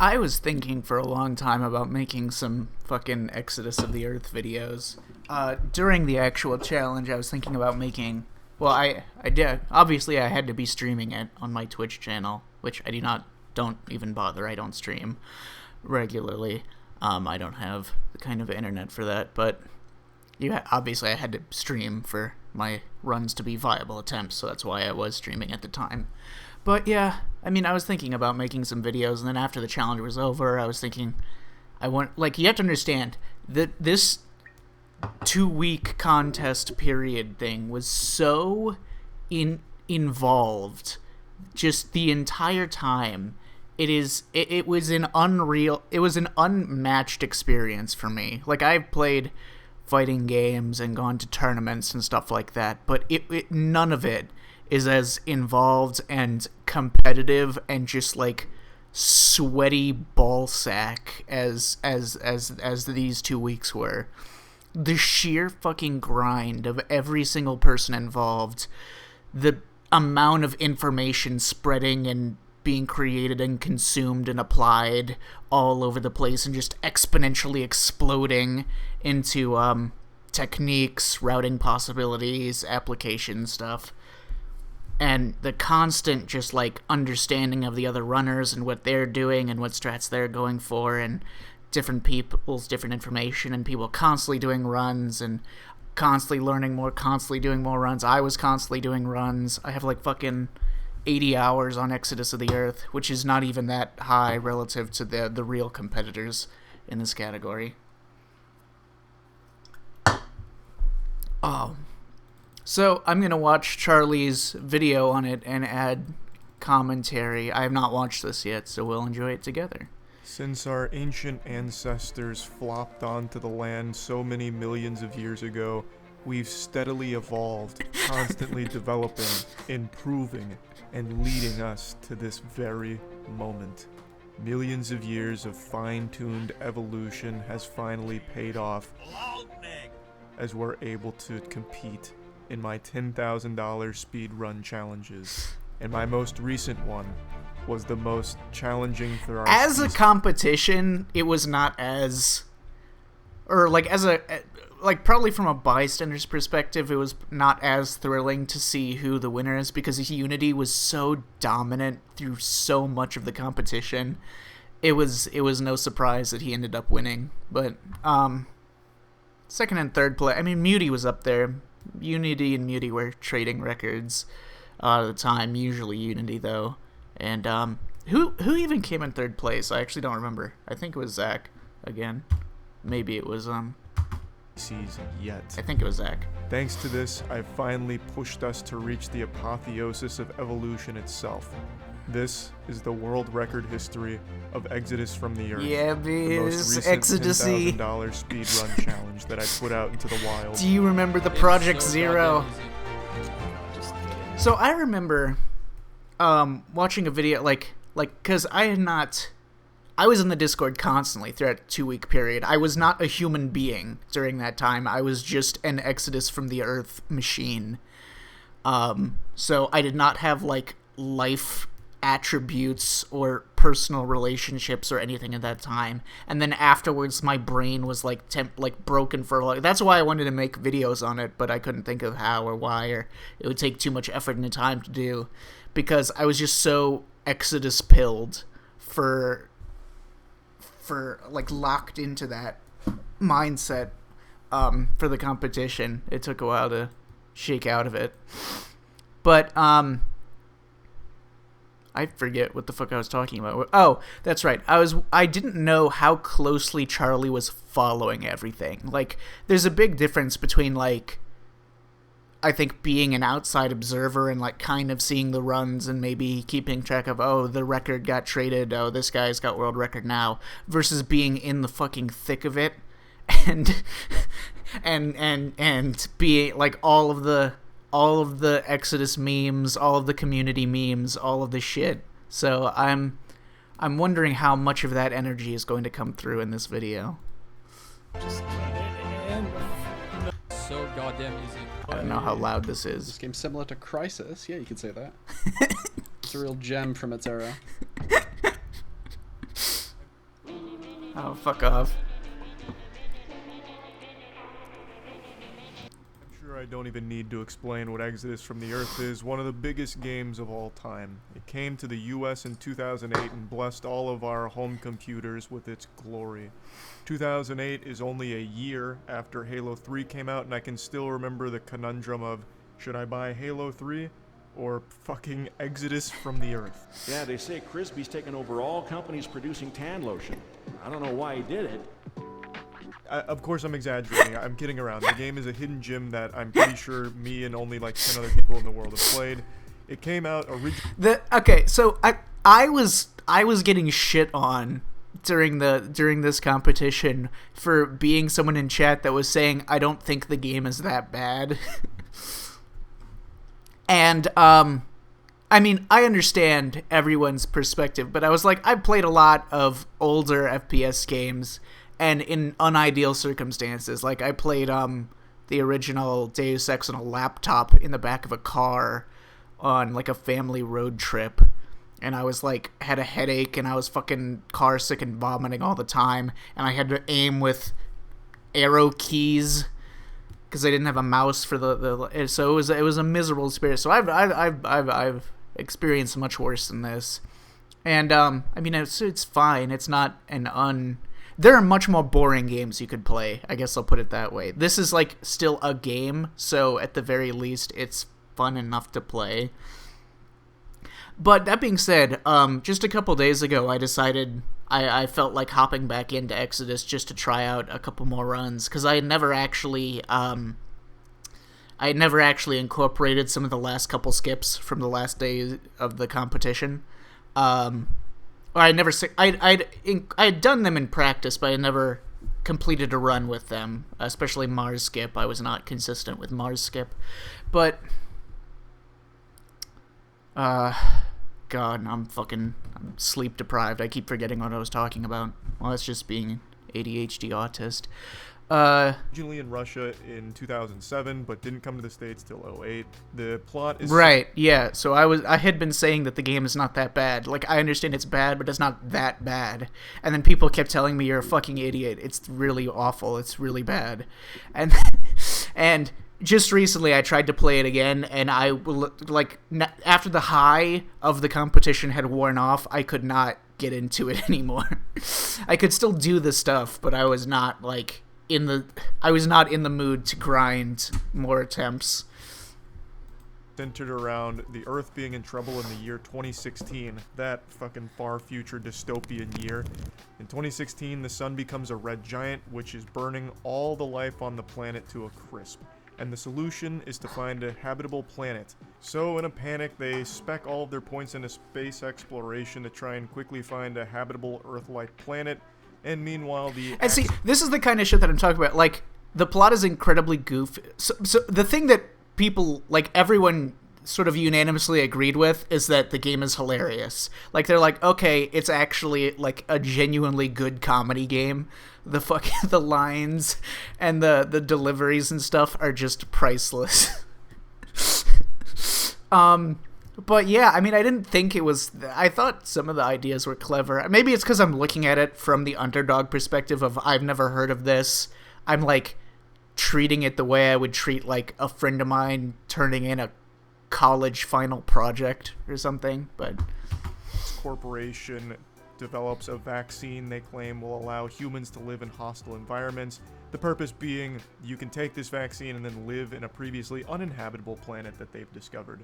I was thinking for a long time about making some fucking Exodus of the Earth videos. During the actual challenge, I was thinking about making. Well, I did. Obviously, I had to be streaming it on my Twitch channel, which I don't even bother. I don't stream regularly. I don't have the kind of internet for that, but obviously I had to stream for my runs to be viable attempts, so that's why I was streaming at the time. But yeah, I mean, I was thinking about making some videos, and then after the challenge was over, I was thinking, you have to understand that this 2-week contest period thing was so involved just the entire time. It was an unmatched experience for me. Like, I've played fighting games and gone to tournaments and stuff like that, but none of it is as involved and competitive and just like sweaty ballsack as these 2 weeks were. The sheer fucking grind of every single person involved, the amount of information spreading and being created and consumed and applied all over the place and just exponentially exploding into techniques, routing possibilities, application stuff. And the constant just like understanding of the other runners and what they're doing and what strats they're going for, and different people's different information, and people constantly doing runs and constantly learning more, constantly doing more runs. I was constantly doing runs. I have like fucking 80 hours on Exodus of the Earth, which is not even that high relative to the real competitors in this category. Oh. So I'm going to watch Charlie's video on it and add commentary. I have not watched this yet, so we'll enjoy it together. Since our ancient ancestors flopped onto the land so many millions of years ago, we've steadily evolved, constantly developing, improving, and leading us to this very moment. Millions of years of fine-tuned evolution has finally paid off as we're able to compete in my $10,000 speedrun challenges. And my most recent one was the most challenging for our as a competition. It was not as, or like as a, like probably from a bystander's perspective, it was not as thrilling to see who the winner is, because Unity was so dominant through so much of the competition. It was no surprise that he ended up winning. But second and third place, I mean, Muty was up there. Unity and Muty were trading records at the time, usually Unity though. And who even came in third place? I actually don't remember. I think it was Zach again. Maybe it was season yet. I think it was Zach. Thanks to this, I've finally pushed us to reach the apotheosis of evolution itself. This is the world record history of Exodus from the Earth. Yeah, the most recent $10,000 speedrun challenge that I put out into the wild. Do you remember the Project Zero? So I remember watching a video, because I was in the Discord constantly throughout a 2-week period. I was not a human being during that time. I was just an Exodus from the Earth machine. So I did not have like life attributes or personal relationships or anything at that time. And then afterwards my brain was like broken for that's why I wanted to make videos on it, but I couldn't think of how or why, or it would take too much effort and time to do, because I was just so Exodus pilled for like locked into that mindset for the competition. It took a while to shake out of it. But I forget what the fuck I was talking about. Oh, that's right. I didn't know how closely Charlie was following everything. Like, there's a big difference between, like, I think being an outside observer and, like, kind of seeing the runs and maybe keeping track of, oh, the record got traded, oh, this guy's got world record now, versus being in the fucking thick of it and being, like, all of the Exodus memes, all of the community memes, all of the shit. So I'm wondering how much of that energy is going to come through in this video. So goddamn easy. I don't know how loud this This is. game's similar to Crysis. Yeah, you could say that. It's a real gem from its era. Oh, fuck off. I'm sure I don't even need to explain what Exodus from the Earth is. One of the biggest games of all time. It came to the US in 2008 and blessed all of our home computers with its glory. 2008 is only a year after Halo 3 came out, and I can still remember the conundrum of, should I buy Halo 3 or fucking Exodus from the Earth? Yeah, they say Crispy's taken over all companies producing tan lotion. I don't know why he did it. Of course I'm exaggerating. I'm kidding around. The game is a hidden gem that I'm pretty sure me and only like 10 other people in the world have played. It came out originally. Okay, so I was getting shit on during this competition for being someone in chat that was saying I don't think the game is that bad. And I mean, I understand everyone's perspective, but I was like, I've played a lot of older FPS games and in unideal circumstances. Like I played the original Deus Ex on a laptop in the back of a car on like a family road trip. And I was like, had a headache, and I was fucking car sick and vomiting all the time, and I had to aim with arrow keys because I didn't have a mouse for the so it was a miserable experience. So I've experienced much worse than this, and I mean it's fine. It's not There are much more boring games you could play. I guess I'll put it that way. This is like still a game, so at the very least, it's fun enough to play. But that being said, just a couple days ago, I decided I felt like hopping back into Exodus just to try out a couple more runs, because I had never actually incorporated some of the last couple skips from the last day of the competition. Or I had done them in practice, but I never completed a run with them, especially Mars skip. I was not consistent with Mars skip, but God, I'm sleep deprived. I keep forgetting what I was talking about. Well, that's just being ADHD autist. Originally in Russia in 2007, but didn't come to the States till 2008. The plot is right. Yeah. So I had been saying that the game is not that bad. Like I understand it's bad, but it's not that bad. And then people kept telling me you're a fucking idiot. It's really awful. It's really bad. And just recently, I tried to play it again, and after the high of the competition had worn off, I could not get into it anymore. I could still do the stuff, but I was not in the mood to grind more attempts. Centered around the Earth being in trouble in the year 2016, that fucking far future dystopian year. In 2016, the sun becomes a red giant, which is burning all the life on the planet to a crisp. And the solution is to find a habitable planet. So in a panic, they spec all of their points into space exploration to try and quickly find a habitable Earth-like planet. And meanwhile, And see, this is the kind of shit that I'm talking about. Like, the plot is incredibly goofy. So the thing that people, everyone sort of unanimously agreed with is that the game is hilarious. Like, they're like, okay, it's actually, a genuinely good comedy game. The lines and the deliveries and stuff are just priceless. But yeah, I mean, I didn't think it was... I thought some of the ideas were clever. Maybe it's because I'm looking at it from the underdog perspective of, I've never heard of this. I'm, treating it the way I would treat, a friend of mine turning in a college final project or something, but... Corporation develops a vaccine they claim will allow humans to live in hostile environments. The purpose being, you can take this vaccine and then live in a previously uninhabitable planet that they've discovered.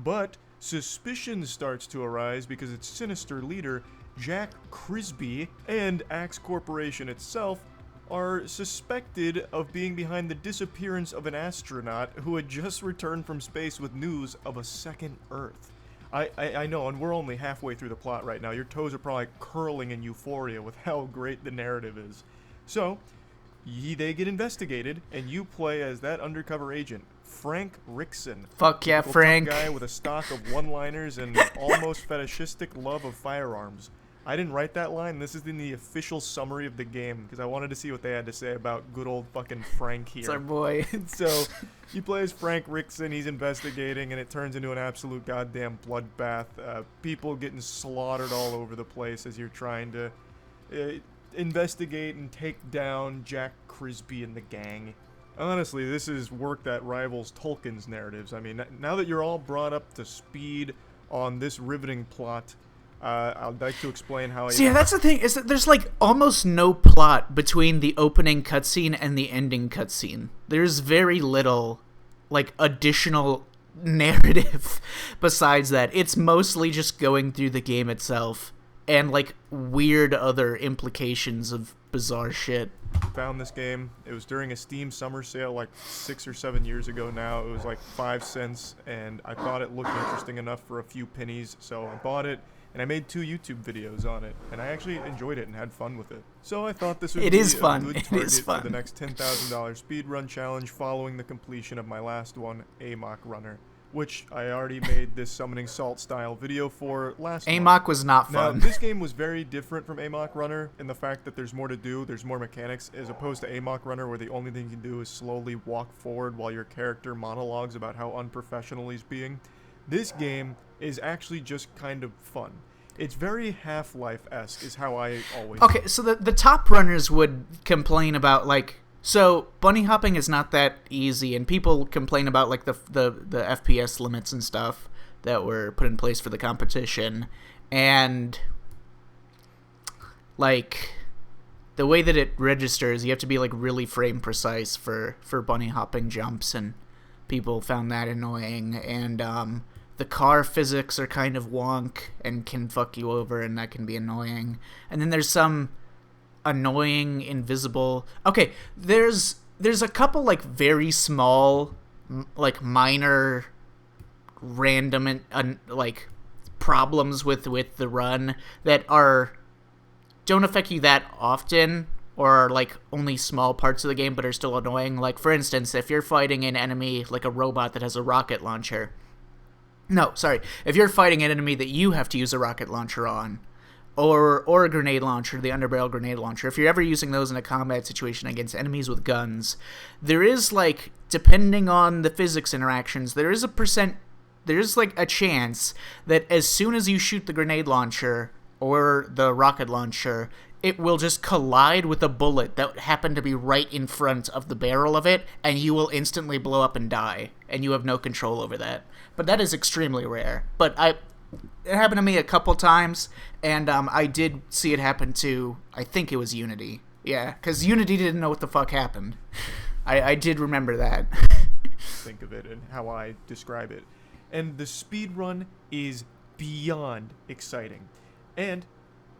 But suspicion starts to arise because its sinister leader, Jack Crisby, and Axe Corporation itself are suspected of being behind the disappearance of an astronaut who had just returned from space with news of a second Earth. I know, and we're only halfway through the plot right now. Your toes are probably curling in euphoria with how great the narrative is. So, they get investigated, and you play as that undercover agent, Frank Rickson. Fuck yeah, Frank. Guy with a stock of one-liners and almost fetishistic love of firearms. I didn't write that line. This is in the official summary of the game because I wanted to see what they had to say about good old fucking Frank here. It's our boy. So, you play as Frank Rickson. He's investigating, and it turns into an absolute goddamn bloodbath. People getting slaughtered all over the place as you're trying to investigate and take down Jack Crisby and the gang. Honestly, this is work that rivals Tolkien's narratives. I mean, now that you're all brought up to speed on this riveting plot, I'd like to explain how I... See, that's the thing, is that there's, like, almost no plot between the opening cutscene and the ending cutscene. There's very little, like, additional narrative besides that. It's mostly just going through the game itself and, like, weird other implications of bizarre shit. Found this game. It was during a Steam summer sale like 6 or 7 years ago now. It was like 5 cents, and I thought it looked interesting enough for a few pennies, so I bought it, and I made 2 YouTube videos on it, and I actually enjoyed it and had fun with it. So I thought this would be a good target for the next $10,000 speedrun challenge following the completion of my last one, Amok Runner, which I already made this Summoning Salt style video for last month. Amok was not fun. Now, this game was very different from Amok Runner in the fact that there's more to do, there's more mechanics, as opposed to Amok Runner where the only thing you can do is slowly walk forward while your character monologues about how unprofessional he's being. This game is actually just kind of fun. It's very Half-Life-esque is how I always... Okay, so the top runners would complain about, like... So, bunny hopping is not that easy, and people complain about, like, the FPS limits and stuff that were put in place for the competition, and, like, the way that it registers, you have to be, like, really frame precise for bunny hopping jumps, and people found that annoying, and, the car physics are kind of wonk and can fuck you over, and that can be annoying. And then there's some annoying invisible... Okay, there's a couple, like, very small, like, minor random like problems with the run that don't affect you that often, or are, like, only small parts of the game but are still annoying. Like, for instance, if you're fighting an enemy, like a robot that has a rocket launcher... No, sorry. If you're fighting an enemy that you have to use a rocket launcher on, or a grenade launcher, the underbarrel grenade launcher, if you're ever using those in a combat situation against enemies with guns, there is, like, depending on the physics interactions, there is like a chance that as soon as you shoot the grenade launcher or the rocket launcher, it will just collide with a bullet that happened to be right in front of the barrel of it, and you will instantly blow up and die, and you have no control over that. But that is extremely rare. But it happened to me a couple times, and I did see it happen to, I think it was Unity. Yeah, because Unity didn't know what the fuck happened. I did remember that. Think of it and how I describe it. And the speedrun is beyond exciting. And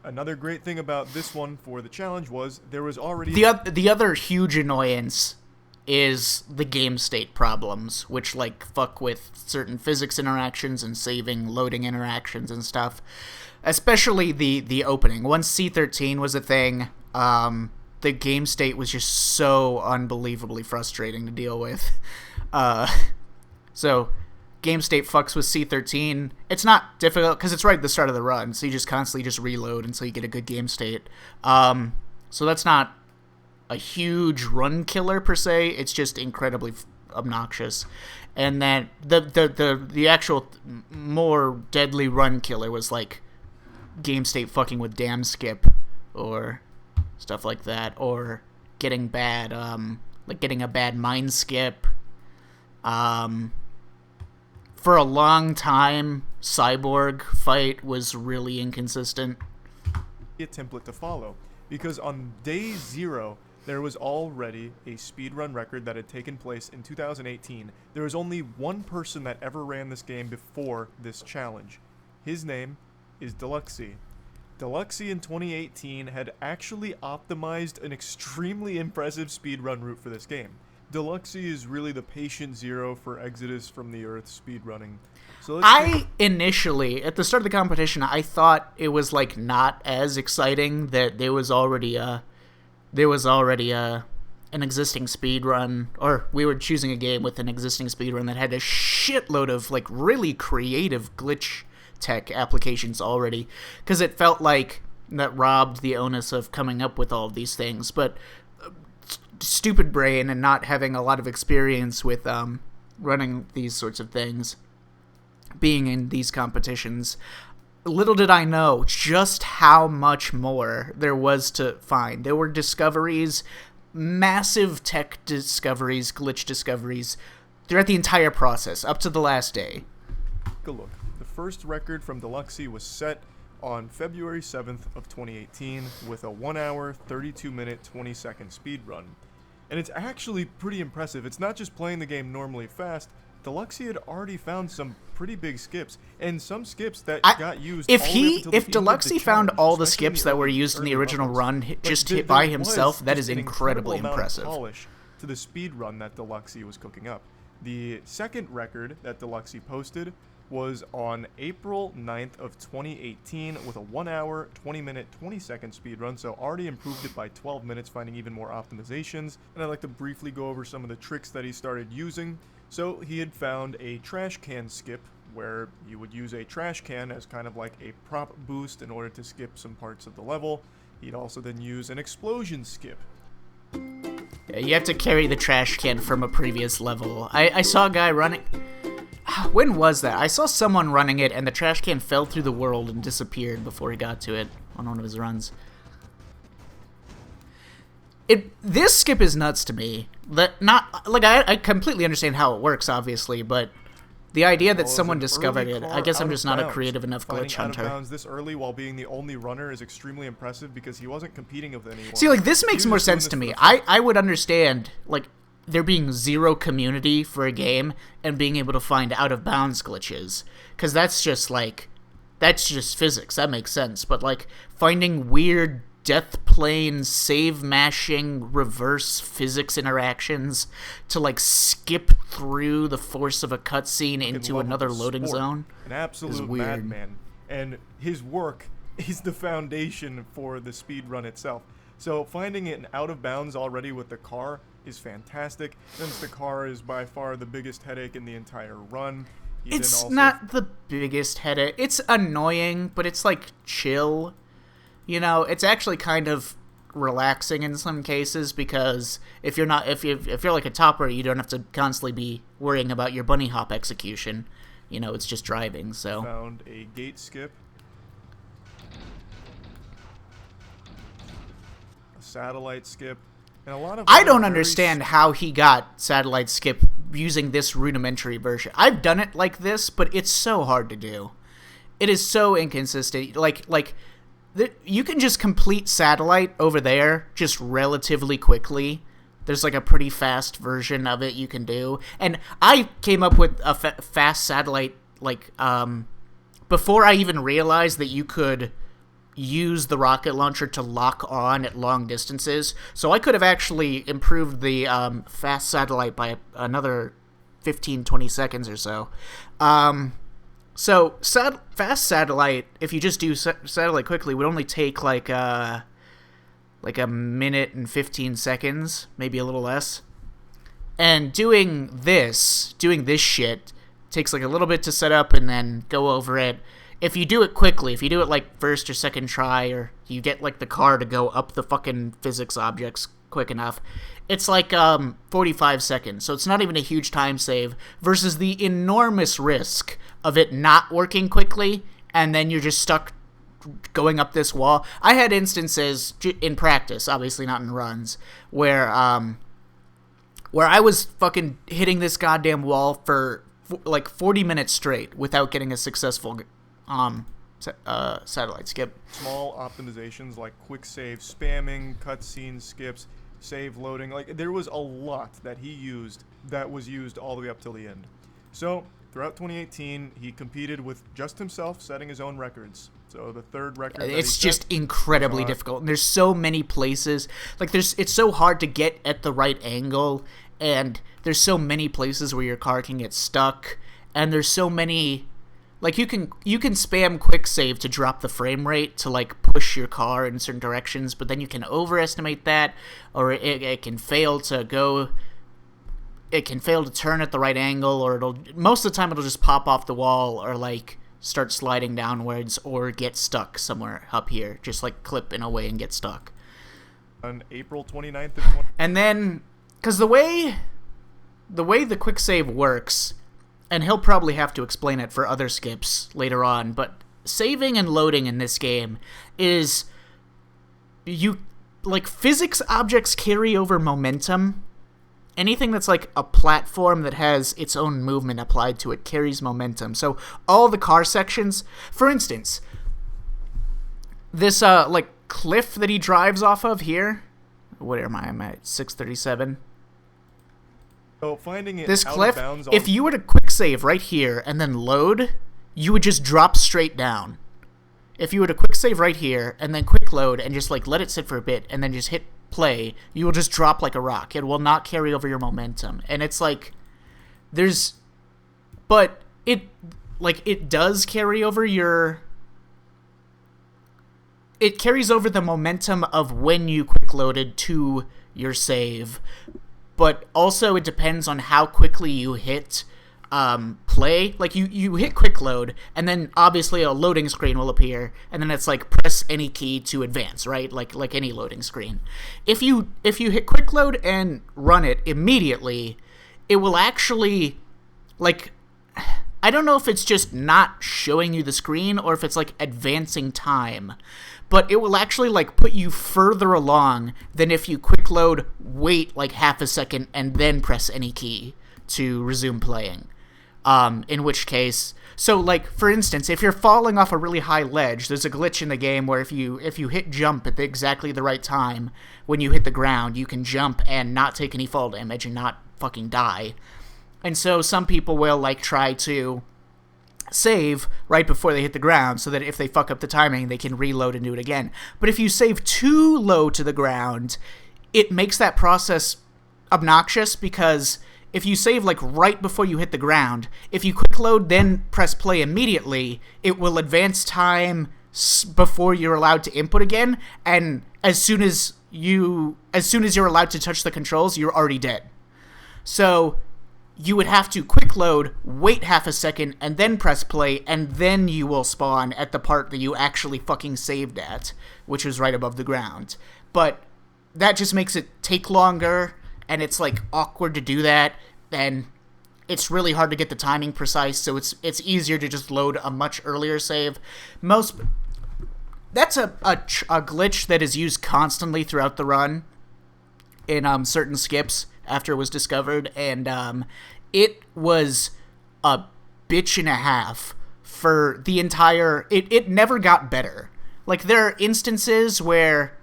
another great thing about this one for the challenge was there was already... The other huge annoyance is the game state problems, which, like, fuck with certain physics interactions and saving loading interactions and stuff. Especially the opening. Once C13 was a thing, the game state was just so unbelievably frustrating to deal with. So, game state fucks with C13. It's not difficult, because it's right at the start of the run, so you just constantly just reload until you get a good game state. So that's not a huge run killer per se. It's just incredibly obnoxious. And then the actual more deadly run killer was, like, game state fucking with dam skip or stuff like that, or getting bad like getting a bad mine skip. For a long time, Cyborg fight was really inconsistent. A template to follow, because on day 0 there was already a speedrun record that had taken place in 2018. There was only one person that ever ran this game before this challenge. His name is Deluxy. Deluxy in 2018 had actually optimized an extremely impressive speedrun route for this game. Deluxy is really the patient zero for Exodus from the Earth speedrunning. So initially, at the start of the competition, I thought it was, like, not as exciting, that there was already an existing speedrun, or we were choosing a game with an existing speedrun that had a shitload of, like, really creative glitch tech applications already, because it felt like that robbed the onus of coming up with all of these things. But stupid brain and not having a lot of experience with running these sorts of things, being in these competitions, little did I know just how much more there was to find. There were discoveries, massive tech discoveries, glitch discoveries, throughout the entire process, up to the last day. Take a look. The first record from Deluxy was set on February 7th of 2018 with a 1 hour, 32 minute, 20 second speed run. And it's actually pretty impressive. It's not just playing the game normally fast. Deluxy had already found some pretty big skips, and some skips that got used. If all the way up until the end of Deluxy the found challenge, all the especially in skips that were early- used in the early original levels. run Like, just there- hit by there was himself, that just is an incredibly incredible amount of impressive. polish to the speed run that Deluxy was cooking up. The second record that Deluxy posted was on April 9th of 2018 with a 1 hour, 20 minute, 20 second speed run, so already improved it by 12 minutes, finding even more optimizations. And I'd like to briefly go over some of the tricks that he started using. So he had found a trash can skip, where you would use a trash can as kind of like a prop boost in order to skip some parts of the level. He'd also then use an explosion skip. Yeah, you have to carry the trash can from a previous level. I saw a guy running... When was that? I saw someone running it, and the trash can fell through the world and disappeared before he got to it on one of his runs. This skip is nuts to me. I completely understand how it works, obviously, but the idea that Well, as someone an discovered early it, car I guess I'm out just of not a bounds. creative enough Finding glitch out of hunter. bounds this early while being the only runner is extremely impressive because he wasn't competing with anyone. See, like, this He makes was more just doing sense this to for me. the fun. I would understand, like, there being zero community for a game and being able to find out-of-bounds glitches. Because that's just physics. That makes sense. But, like, finding weird death plane, save mashing, reverse physics interactions to, like, skip through the force of a cutscene into love of another the loading sport. zone. An absolute weird. madman. And his work is the foundation for the speed run itself. So finding it out of bounds already with the car is fantastic, since the car is by far the biggest headache in the entire run. He then It's also- not the biggest headache. It's annoying, but it's, like, chill. You know, it's actually kind of relaxing in some cases, because if you're like a topper, you don't have to constantly be worrying about your bunny hop execution. You know, it's just driving, so. Found a gate skip, a satellite skip, and a lot of I other don't very understand how he got satellite skip using this rudimentary version. I've done it like this, but it's so hard to do. It is so inconsistent. You can just complete satellite over there just relatively quickly. There's like a pretty fast version of it you can do. And I came up with a fast satellite before I even realized that you could use the rocket launcher to lock on at long distances. So I could have actually improved the fast satellite by another 15-20 seconds or so. So fast satellite, if you just do satellite quickly, would only take like a minute and 15 seconds, maybe a little less. And doing this shit takes like a little bit to set up and then go over it. If you do it quickly, if you do it like first or second try, or you get like the car to go up the fucking physics objects quick enough, it's like 45 seconds. So it's not even a huge time save versus the enormous risk of it not working quickly and then you're just stuck going up this wall. I had instances in practice, obviously not in runs, where I was fucking hitting this goddamn wall for like 40 minutes straight without getting a successful satellite skip. small optimizations like quick save spamming, cutscene skips, save loading. Like, there was a lot that he used that was used all the way up till the end. So throughout 2018, he competed with just himself, setting his own records. So the third record that It's he just set incredibly was on- difficult. And there's so many places. Like, it's so hard to get at the right angle, and there's so many places where your car can get stuck, and there's so many. Like, you can spam quick save to drop the frame rate to, like, push your car in certain directions, but then you can overestimate that, or it can fail to go. It can fail to turn at the right angle, or most of the time it'll just pop off the wall, or like start sliding downwards, or get stuck somewhere up here, just like clip in a way and get stuck. on April 29th of 20. And then, because the way the quick save works, and he'll probably have to explain it for other skips later on, but saving and loading in this game is physics objects carry over momentum. Anything that's like a platform that has its own movement applied to it carries momentum. So all the car sections, for instance, this cliff that he drives off of here, where am I? I'm at 637. So finding it This out cliff, of bounds if you were to quick save right here and then load, you would just drop straight down. If you were to quick save right here and then quick load and just like let it sit for a bit and then just hit play, you will just drop like a rock. It will not carry over your momentum. And it's like but it does carry over it carries over the momentum of when you quick loaded to your save. But also it depends on how quickly you hit play. Like you hit quick load and then obviously a loading screen will appear and then it's like press any key to advance, right? Like any loading screen. If you hit quick load and run it immediately, it will actually I don't know if it's just not showing you the screen or if it's like advancing time, but it will actually like put you further along than if you quick load, wait like half a second and then press any key to resume playing. In which case, so like for instance, if you're falling off a really high ledge, there's a glitch in the game where if you hit jump at exactly the right time when you hit the ground, you can jump and not take any fall damage and not fucking die. And so some people will like try to save right before they hit the ground so that if they fuck up the timing, they can reload and do it again. But if you save too low to the ground, it makes that process obnoxious because if you save like right before you hit the ground, if you quick load then press play immediately, it will advance time before you're allowed to input again, and as soon as you're allowed to touch the controls, you're already dead. So you would have to quick load, wait half a second, and then press play, and then you will spawn at the part that you actually fucking saved at, which was right above the ground. But that just makes it take longer, and it's like awkward to do that, and it's really hard to get the timing precise, so it's easier to just load a much earlier save. That's a glitch that is used constantly throughout the run in certain skips after it was discovered, and it was a bitch and a half for the entire... It never got better. Like, there are instances where,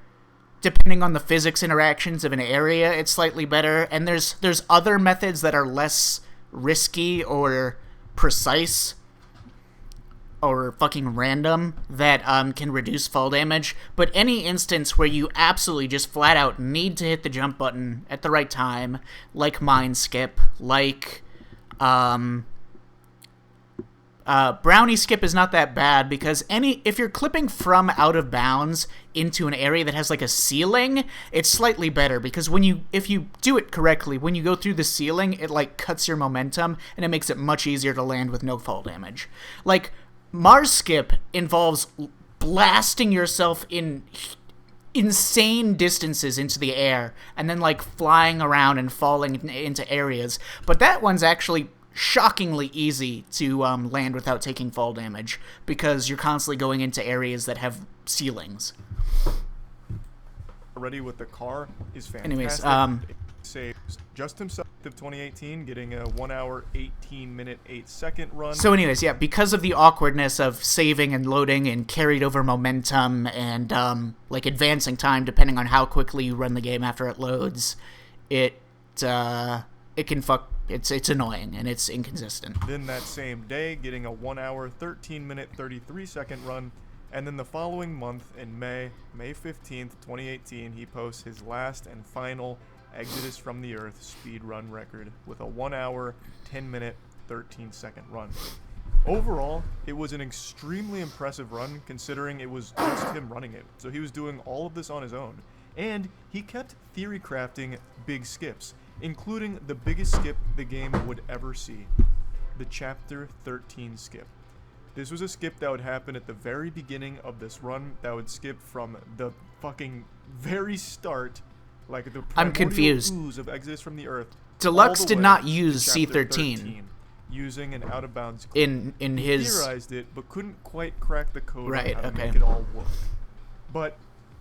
depending on the physics interactions of an area, it's slightly better, and there's other methods that are less risky or precise or fucking random that can reduce fall damage, but any instance where you absolutely just flat out need to hit the jump button at the right time, like mine skip, like brownie skip is not that bad because if you're clipping from out of bounds into an area that has like a ceiling, it's slightly better because if you do it correctly, when you go through the ceiling, it like cuts your momentum and it makes it much easier to land with no fall damage. Like Mars skip involves blasting yourself in insane distances into the air and then like flying around and falling into areas, but that one's actually shockingly easy to land without taking fall damage because you're constantly going into areas that have ceilings. Already with the car is fantastic. Anyways, saves just himself of 2018, getting a 1 hour 18 minute 8 second run. So anyways, yeah, because of the awkwardness of saving and loading and carried over momentum and like advancing time depending on how quickly you run the game after it loads, it can fuck. It's annoying and it's inconsistent. Then that same day, getting a 1 hour 13 minute 33 second run. And then the following month in May 15th, 2018, he posts his last and final Exodus from the Earth speedrun record with a 1 hour, 10 minute, 13 second run. Overall, it was an extremely impressive run considering it was just him running it. So he was doing all of this on his own. And he kept theory crafting big skips, including the biggest skip the game would ever see, the Chapter 13 skip. This was a skip that would happen at the very beginning of this run that would skip from the fucking very start, like the I'm confused. ooze of Exodus from the Earth. Deluxe did not use C13. using an out-of-bounds clip. in He his theorized it, but couldn't quite crack the code Right, on how to okay. make it all work. But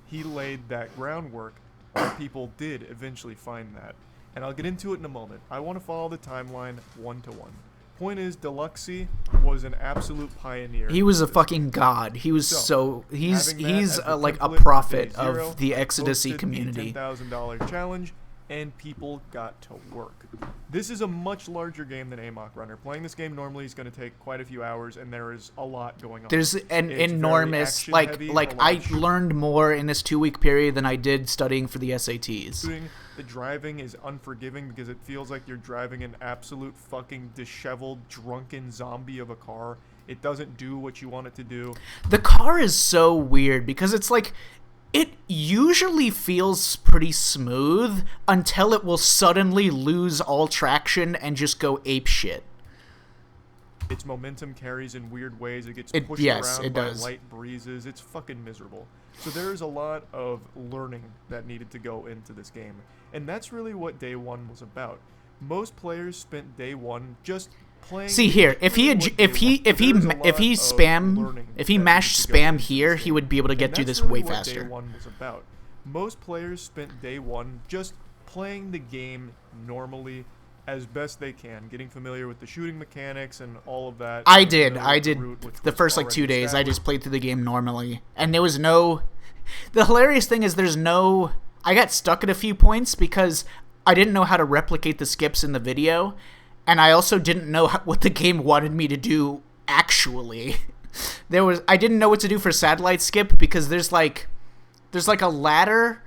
he laid that groundwork, and people did eventually find that. And I'll get into it in a moment. I want to follow the timeline one-to-one. Point is, Deluxy was an absolute pioneer. he was a in this. fucking god. He was So, he's having that as the like a template for prophet Day Zero, of the I Exodusy posted the community. $10,000 challenge, and people got to work. This is a much larger game than Amok Runner. Playing this game normally is going to take quite a few hours, and there is a lot going on. There's an It's very enormous action-heavy, like a lot I of shooting. learned more in this 2-week period than I did studying for the SATs. The driving is unforgiving because it feels like you're driving an absolute fucking disheveled, drunken zombie of a car. It doesn't do what you want it to do. The car is so weird because it's like it usually feels pretty smooth until it will suddenly lose all traction and just go ape shit. Its momentum carries in weird ways. It gets It- pushed yes, around it by does. light breezes. It's fucking miserable. So there's a lot of learning that needed to go into this game. And that's really what day one was about. Most players spent day one just playing. See here, if he literally had, what if he day if he one. There's a if he lot of spam learning if he that mashed needed to go spam into here, this he game. would be able to get And through that's this way really what faster. Day one was about. Most players spent day one just playing the game normally as best they can, getting familiar with the shooting mechanics and all of that. I getting did. familiar I with did route, which the was first like already 2 days. I established. just played through the game normally, and there was no. The hilarious thing is, there's no. I got stuck at a few points because I didn't know how to replicate the skips in the video, and I also didn't know what the game wanted me to do actually. I didn't know what to do for satellite skip because there's like a ladder.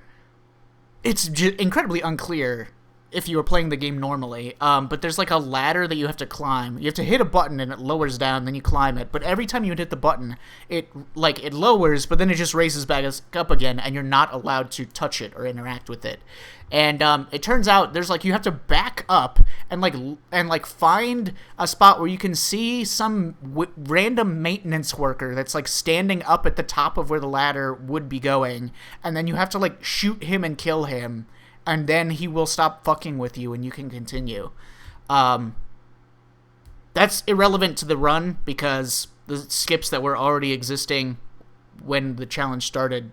It's incredibly unclear if you were playing the game normally, but there's like a ladder that you have to climb. You have to hit a button and it lowers down, then you climb it. But every time you hit the button, it lowers, but then it just raises back up again, and you're not allowed to touch it or interact with it. And it turns out there's like you have to back up and find a spot where you can see some random maintenance worker that's like standing up at the top of where the ladder would be going, and then you have to like shoot him and kill him. And then he will stop fucking with you and you can continue. That's irrelevant to the run because the skips that were already existing when the challenge started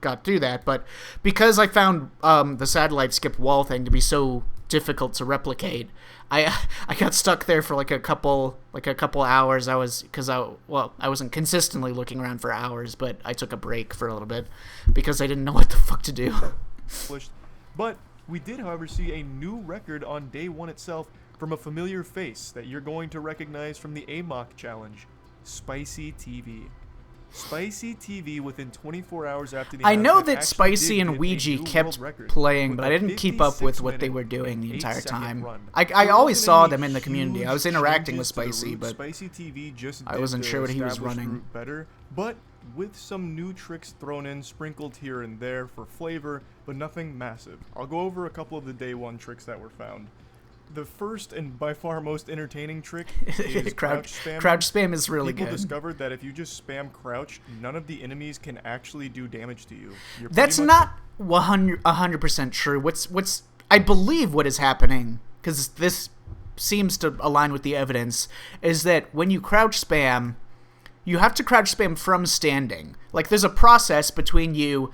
got through that. But because I found the satellite skip wall thing to be so difficult to replicate, I got stuck there for like a couple hours. I wasn't consistently looking around for hours, but I took a break for a little bit because I didn't know what the fuck to do. But we did, however, see a new record on day one itself from a familiar face that you're going to recognize from the Amok challenge, Spicy TV. Spicy TV within 24 hours after the I know announcement that actually Spicy did and hit a Ouija new kept world record playing, with but I a didn't keep up with what they 56-minute, were doing the entire 8-second time. run. I There always wasn't saw any them in the community. I was huge interacting with changes to the Spicy, route. but Spicy TV just I did wasn't the sure what he was established running. route better, but with some new tricks thrown in, sprinkled here and there for flavor, but nothing massive. I'll go over a couple of the day one tricks that were found. The first and by far most entertaining trick is crouch spam. Crouch spam is really People good. discovered that if you just spam crouch, none of the enemies can actually do damage to you. You're pretty That's much- not 100% true. What's I believe what is happening, because this seems to align with the evidence, is that when you crouch spam, you have to crouch spam from standing. Like there's a process between you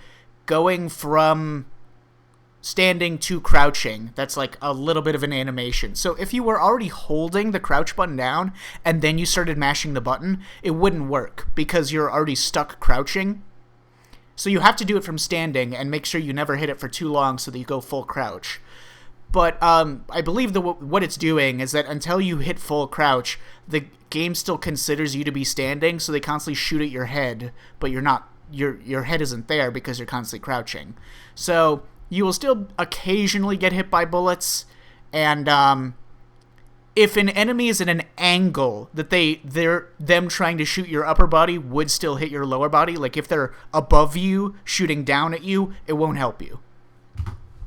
going from standing to crouching that's like a little bit of an animation. So if you were already holding the crouch button down and then you started mashing the button, it wouldn't work because you're already stuck crouching. So you have to do it from standing and make sure you never hit it for too long so that you go full crouch. But I believe what it's doing is that until you hit full crouch, the game still considers you to be standing, so they constantly shoot at your head, but you're not. Your head isn't there because you're constantly crouching. So you will still occasionally get hit by bullets, and if an enemy is at an angle that them trying to shoot your upper body would still hit your lower body, like if they're above you shooting down at you, it won't help you.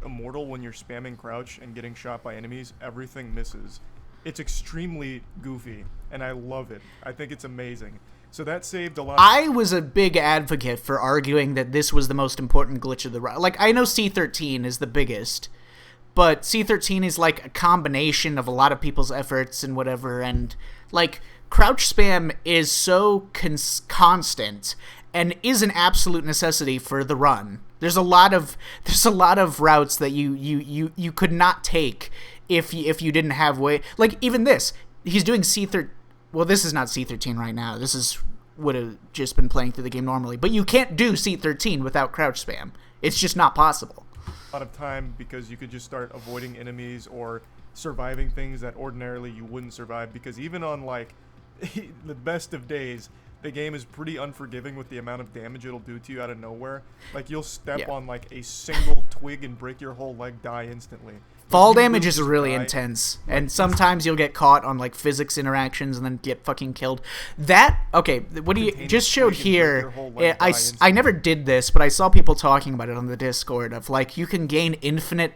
Immortal when you're spamming crouch and getting shot by enemies, everything misses. It's extremely goofy, and I love it. I think it's amazing. So that saved a lot. I was a big advocate for arguing that this was the most important glitch of the run. Like, I know C13 is the biggest, but C13 is like a combination of a lot of people's efforts and whatever, and like crouch spam is so constant and is an absolute necessity for the run. There's a lot of routes that you could not take if you didn't have way, like even this. He's doing C13. Well, this is not C13 right now. This is would have just been playing through the game normally. But you can't do C13 without crouch spam. It's just not possible. A lot of time because you could just start avoiding enemies or surviving things that ordinarily you wouldn't survive, because even on like the best of days, the game is pretty unforgiving with the amount of damage it'll do to you out of nowhere. Like you'll step on like a single twig and break your whole leg, die instantly. Fall damage is really intense, and sometimes you'll get caught on like physics interactions and then get fucking killed. What he just showed here, I never did this, but I saw people talking about it on the Discord of like you can gain infinite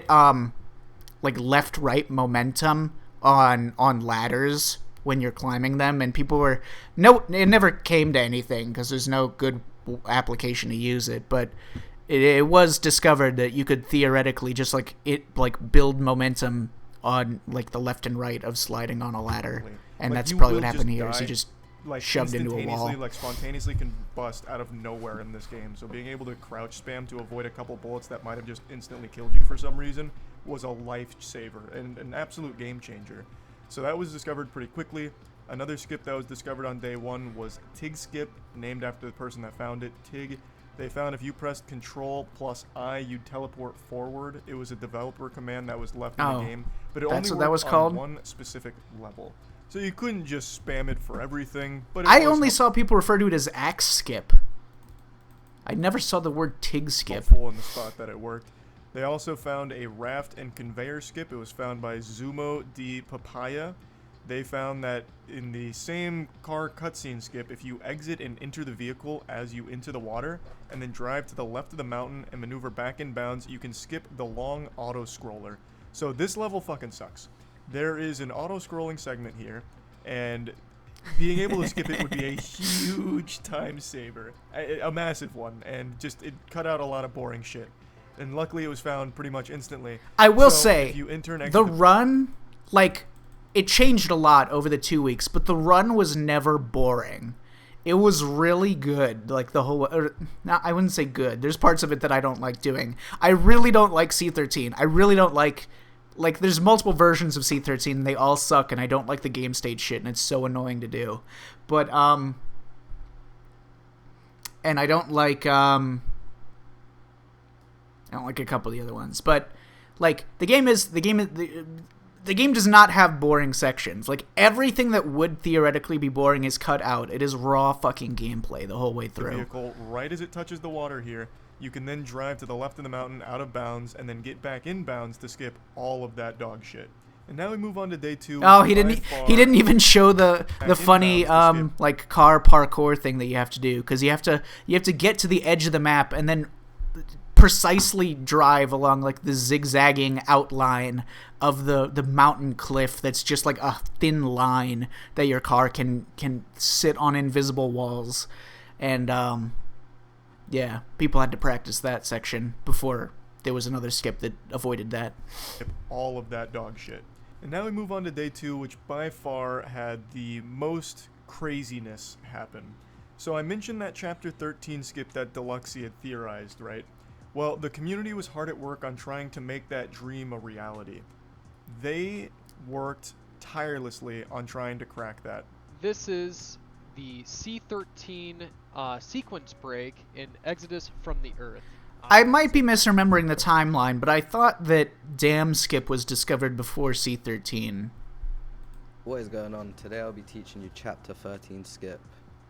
like left-right momentum on ladders when you're climbing them, and people were it never came to anything because there's no good application to use it, but it was discovered that you could theoretically just build momentum on like the left and right of sliding on a ladder, and like, that's probably what happened here. Is you just like shoved into a wall, like spontaneously combust out of nowhere in this game. So being able to crouch spam to avoid a couple bullets that might have just instantly killed you for some reason was a lifesaver and an absolute game changer. So that was discovered pretty quickly. Another skip that was discovered on day one was Tig skip, named after the person that found it, Tig. They found if you pressed Control plus I, you'd teleport forward. It was a developer command that was left in the game, but it only worked on one specific level. So you couldn't just spam it for everything. But I only saw people refer to it as axe skip. I never saw the word Tig skip. Helpful in the spot that it worked. They also found a raft and conveyor skip. It was found by Zumo di Papaya. They found that in the same car cutscene skip, if you exit and enter the vehicle as you enter the water, and then drive to the left of the mountain and maneuver back in bounds, you can skip the long auto-scroller. So this level fucking sucks. There is an auto-scrolling segment here, and being able to skip it would be a huge time saver. A massive one, and just it cut out a lot of boring shit. And luckily it was found pretty much instantly. I will say, the run, like, it changed a lot over the 2 weeks, but the run was never boring. It was really good, like the whole... no, I wouldn't say good. There's parts of it that I don't like doing. I really don't like C13. I really don't like... Like, there's multiple versions of C13, and they all suck, and I don't like the game state shit, and it's so annoying to do. But, and I don't like, I don't like a couple of the other ones, but like the game does not have boring sections. Like everything that would theoretically be boring is cut out. It is raw fucking gameplay the whole way through. The vehicle, right as it touches the water here, you can then drive to the left of the mountain out of bounds and then get back in bounds to skip all of that dog shit. And now we move on to day 2. Oh, he didn't even show the funny like car parkour thing that you have to do, because you have to get to the edge of the map and then precisely drive along like the zigzagging outline of the mountain cliff that's just like a thin line that your car can sit on invisible walls. And yeah, people had to practice that section before there was another skip that avoided that. All of that dog shit. And now we move on to day 2, which by far had the most craziness happen. So I mentioned that chapter 13 skip that Deluxy had theorized, right? Well, the community was hard at work on trying to make that dream a reality. They worked tirelessly on trying to crack that. This is the C13 sequence break in Exodus from the Earth. I might be misremembering the timeline, but I thought that Dam Skip was discovered before C13. What is going on? Today I'll be teaching you chapter 13 skip.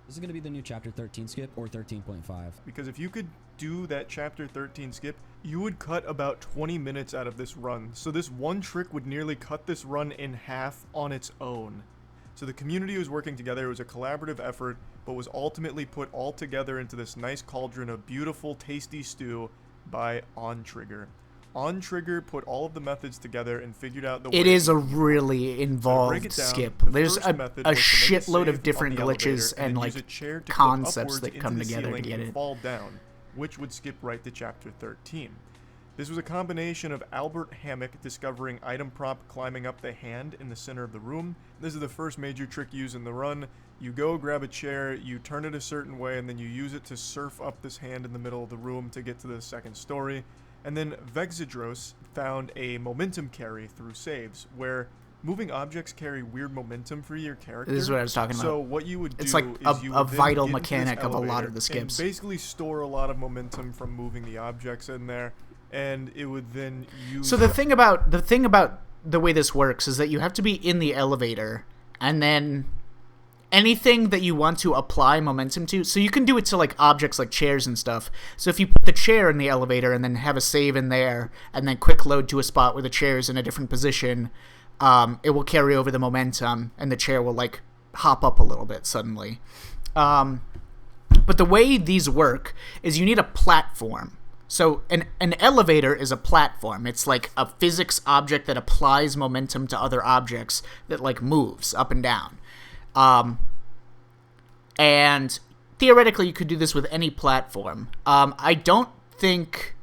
This is going to be the new chapter 13 skip, or 13.5. Because if you could do that chapter 13 skip, you would cut about 20 minutes out of this run. So this one trick would nearly cut this run in half on its own. So the community was working together. It was a collaborative effort, but was ultimately put all together into this nice cauldron of beautiful, tasty stew by OnTrigger. OnTrigger put all of the methods together and figured out the way. It is a really involved skip. There's a shitload of different glitches and like concepts that come together to get it. Fall down, which would skip right to chapter 13. This was a combination of Albert Hammack discovering item prop climbing up the hand in the center of the room. This is the first major trick used in the run. You go grab a chair, you turn it a certain way, and then you use it to surf up this hand in the middle of the room to get to the second story. And then Vexidros found a momentum carry through saves, where moving objects carry weird momentum for your character. This is what I was talking about. So what you would do It's like is you a would then vital get into this mechanic of a lot elevator of the skips. and basically store a lot of momentum from moving the objects in there, and it would then use. So the thing about the way this works is that you have to be in the elevator, and then anything that you want to apply momentum to, so you can do it to like objects like chairs and stuff. So if you put the chair in the elevator and then have a save in there, and then quick load to a spot where the chair is in a different position, it will carry over the momentum, and the chair will like hop up a little bit suddenly. But the way these work is you need a platform. So an elevator is a platform. It's like a physics object that applies momentum to other objects that like moves up and down. And theoretically you could do this with any platform. I don't think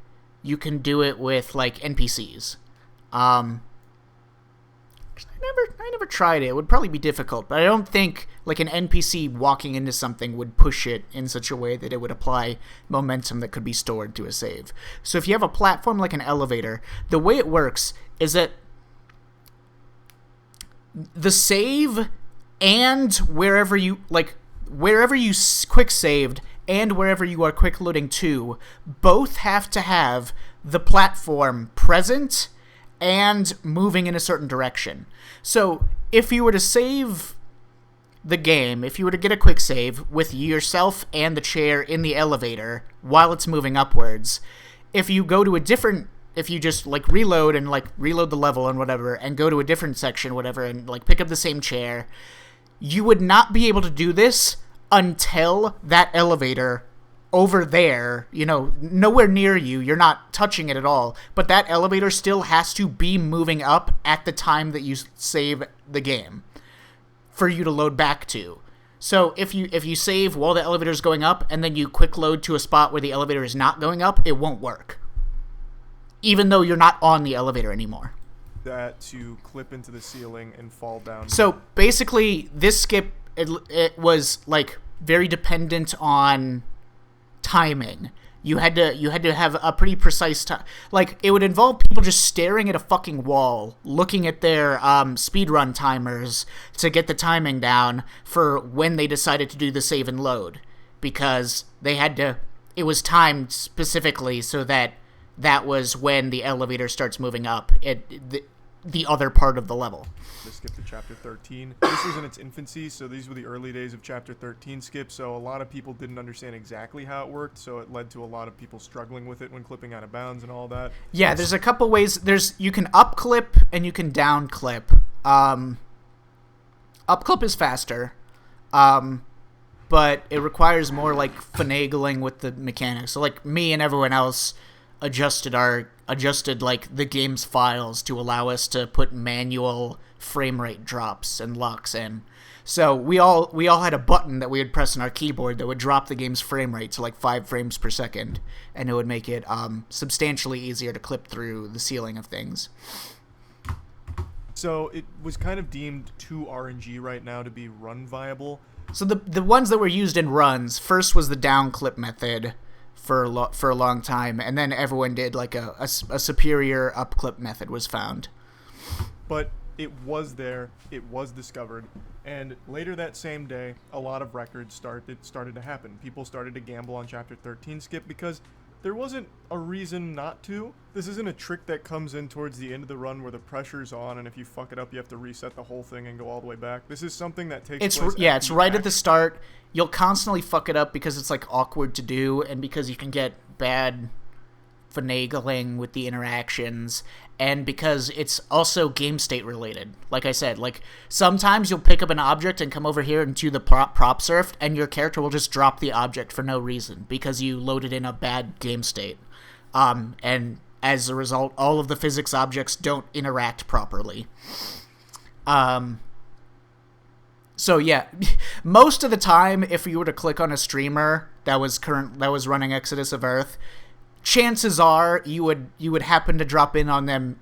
you can do it with like NPCs. I never tried it. It would probably be difficult, but I don't think like an NPC walking into something would push it in such a way that it would apply momentum that could be stored to a save. So if you have a platform like an elevator, the way it works is that the save and wherever you quick saved and wherever you are quick loading to both have to have the platform present and moving in a certain direction. So if you were to save the game, if you were to get a quick save with yourself and the chair in the elevator while it's moving upwards, if you just like reload and like reload the level and whatever and go to a different section, whatever, and like pick up the same chair, you would not be able to do this until that elevator over there, nowhere near you, you're not touching it at all, but that elevator still has to be moving up at the time that you save the game for you to load back to. So if you save while the elevator is going up and then you quick load to a spot where the elevator is not going up, it won't work, even though you're not on the elevator anymore. That to clip into the ceiling and fall down. So basically, this skip, it was like very dependent on timing. You had to have a pretty precise time. Like, it would involve people just staring at a fucking wall, looking at their speedrun timers to get the timing down for when they decided to do the save and load, because it was timed specifically so that was when the elevator starts moving up the other part of the level. Let's skip to Chapter 13. This was in its infancy, so these were the early days of Chapter 13 skip, so a lot of people didn't understand exactly how it worked, so it led to a lot of people struggling with it when clipping out of bounds and all that. Yeah, there's a couple ways. You can up clip and you can down clip. Up clip is faster, but it requires more like finagling with the mechanics. So like me and everyone else adjusted like the game's files to allow us to put manual frame rate drops and locks in. So we all had a button that we would press on our keyboard that would drop the game's frame rate to like 5 frames per second, and it would make it substantially easier to clip through the ceiling of things. So it was kind of deemed too RNG right now to be run viable. So the ones that were used in runs, first was the down clip method for a long time, and then everyone did like a superior up clip method was found. But it was there, it was discovered, and later that same day, a lot of records started to happen. People started to gamble on Chapter 13 skip because there wasn't a reason not to. This isn't a trick that comes in towards the end of the run where the pressure's on, and if you fuck it up, you have to reset the whole thing and go all the way back. This is something that takes place. It's right at the start. You'll constantly fuck it up because it's like awkward to do, and because you can get bad finagling with the interactions, and because it's also game state related. Like I said, like sometimes you'll pick up an object and come over here into the prop surf, and your character will just drop the object for no reason because you loaded in a bad game state. And as a result, all of the physics objects don't interact properly. So yeah, most of the time, if you were to click on a streamer that was running Exodus of Earth, chances are you would happen to drop in on them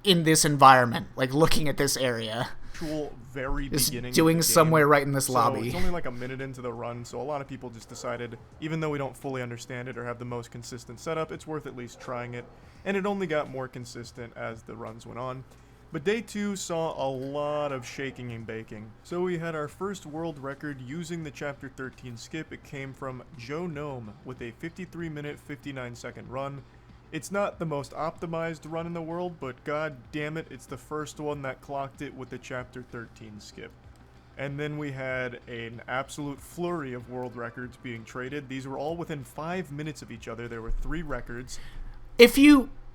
in this environment, like looking at this area. Actual very It's beginning. doing of the game. somewhere right in this So lobby. it's only like a minute into the run, so a lot of people just decided, even though we don't fully understand it or have the most consistent setup, it's worth at least trying it. And it only got more consistent as the runs went on. But day 2 saw a lot of shaking and baking. So we had our first world record using the Chapter 13 skip. It came from Joe Gnome with a 53-minute, 59-second run. It's not the most optimized run in the world, but god damn it, it's the first one that clocked it with the Chapter 13 skip. And then we had an absolute flurry of world records being traded. These were all within 5 minutes of each other. There were 3 records.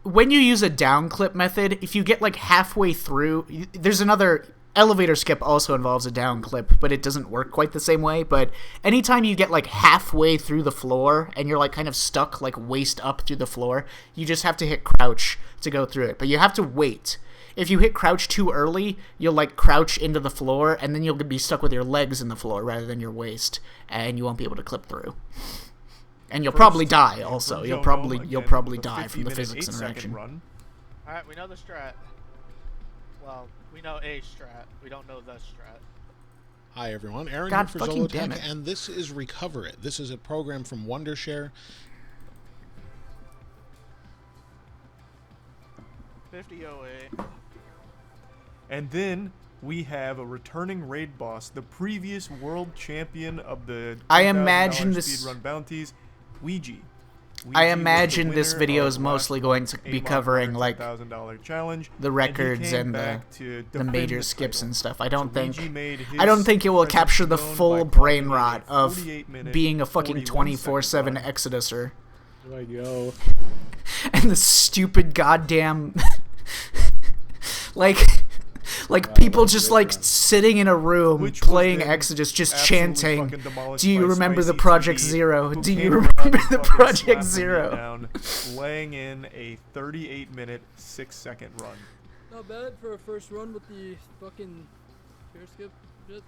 When you use a down clip method, if you get like halfway through, there's another elevator skip also involves a down clip, but it doesn't work quite the same way. But anytime you get like halfway through the floor and you're like kind of stuck like waist up through the floor, you just have to hit crouch to go through it. But you have to wait. If you hit crouch too early, you'll like crouch into the floor and then you'll be stuck with your legs in the floor rather than your waist, and you won't be able to clip through. And you'll probably die also. From You'll Joe probably Gnome, you'll again, probably with a die from the 50-minute, physics 8-second interaction. Run. Alright, we know the strat. Well, we know a strat. We don't know the strat. Hi everyone, Aaron God here for fucking damn Zolotech, it. and this is Recover It. This is a program from Wondershare. 5008. And then we have a returning raid boss, the previous world champion of the I $10,000 imagine this- speedrun bounties, Ouija. I Ouija was imagine the this winner video of is mostly last going to month's be AMOG covering like $100,000 challenge, the and he records came and back to the defend major the skips title. and stuff. I So don't think Ouija made his it will presence capture the known full by brain clocking rot a of 48-minute, being a fucking 41-second 24/7 run. exoduser Here I go. and the stupid goddamn like people just like sitting in a room Which was playing then Exodus, just absolutely chanting, fucking demolished "Do you by remember the Spicy Project TV, Zero? who Do you came around remember and the fucking Project slapped me Zero?" down, laying in a 38-minute, 6-second run. Not bad for a first run with the fucking chair skip shit.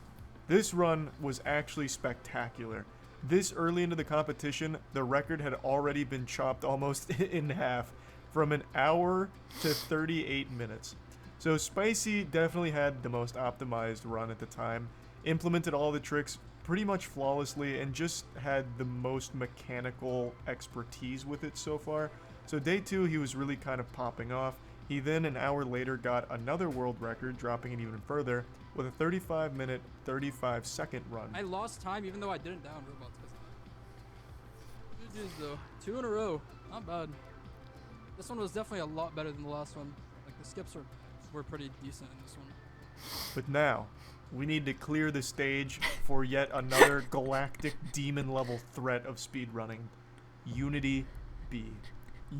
This run was actually spectacular. This early into the competition, the record had already been chopped almost in half, from an hour to 38 minutes. So Spicy definitely had the most optimized run at the time, implemented all the tricks pretty much flawlessly, and just had the most mechanical expertise with it so far. So day 2, he was really kind of popping off. He then, an hour later, got another world record, dropping it even further, with a 35-minute, 35-second run. I lost time even though I didn't down robots. GG's though. 2 in a row. Not bad. This one was definitely a lot better than the last one. Like the skips were pretty decent in this one. But now, we need to clear the stage for yet another galactic demon-level threat of speedrunning. Unity B.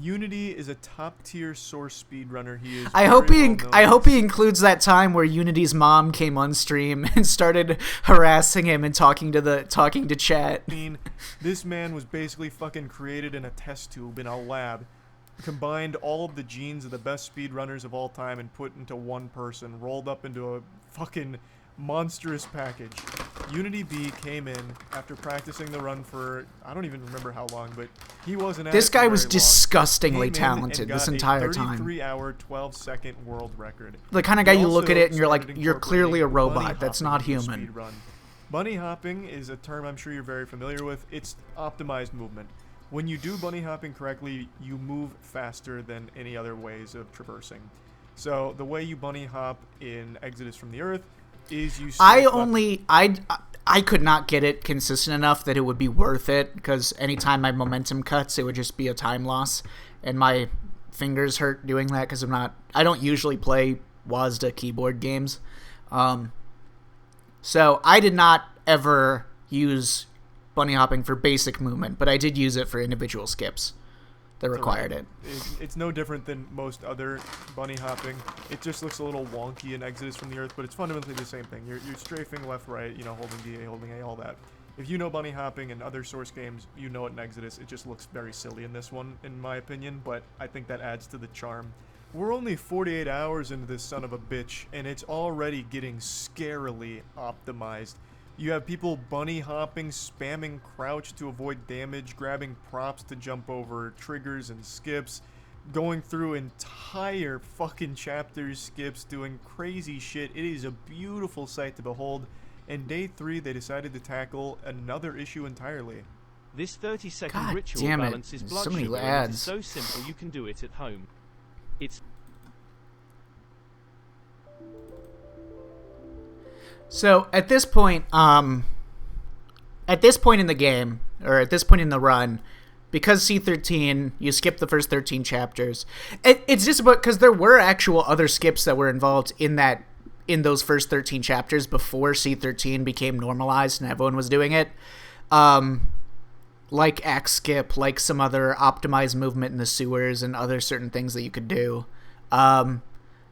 Unity is a top-tier source speedrunner. He is I hope very well known. he includes that time where Unity's mom came on stream and started harassing him and talking to chat. This man was basically fucking created in a test tube in a lab, combined all of the genes of the best speedrunners of all time and put into one person, rolled up into a fucking monstrous package. Unity B came in after practicing the run for, I don't even remember how long, but he wasn't at This it for guy was very long. disgustingly Came in talented and this got entire a time. 33-hour, 12-second world record. The kind of guy He you look at also it and you're like, started you're clearly a incorporating bunny robot. That's hopping not into the human. speedrun. Bunny hopping is a term I'm sure you're very familiar with. It's optimized movement. When you do bunny hopping correctly, you move faster than any other ways of traversing. So the way you bunny hop in Exodus from the Earth is you I could not get it consistent enough that it would be worth it, because anytime my momentum cuts, it would just be a time loss, and my fingers hurt doing that because I don't usually play WASD keyboard games. So I did not ever use bunny hopping for basic movement, but I did use it for individual skips that required it. It's no different than most other bunny hopping. It just looks a little wonky in Exodus from the Earth, but it's fundamentally the same thing. You're strafing left, right, holding DA, holding A, all that. If you know bunny hopping in other Source games, you know it in Exodus. It just looks very silly in this one, in my opinion, but I think that adds to the charm. We're only 48 hours into this son of a bitch, and it's already getting scarily optimized. You have people bunny hopping, spamming crouch to avoid damage, grabbing props to jump over triggers and skips, going through entire fucking chapters, skips, doing crazy shit. It is a beautiful sight to behold. And day 3, they decided to tackle another issue entirely. This 30-second God ritual damn it. balances There's blood so many sugar and it ads. is so simple you can do it at home. It's So at this point in the game, or at this point in the run, because C13, you skip the first 13 chapters. It's just about because there were actual other skips that were involved in those first 13 chapters before C13 became normalized and everyone was doing it. Like axe skip, like some other optimized movement in the sewers and other certain things that you could do.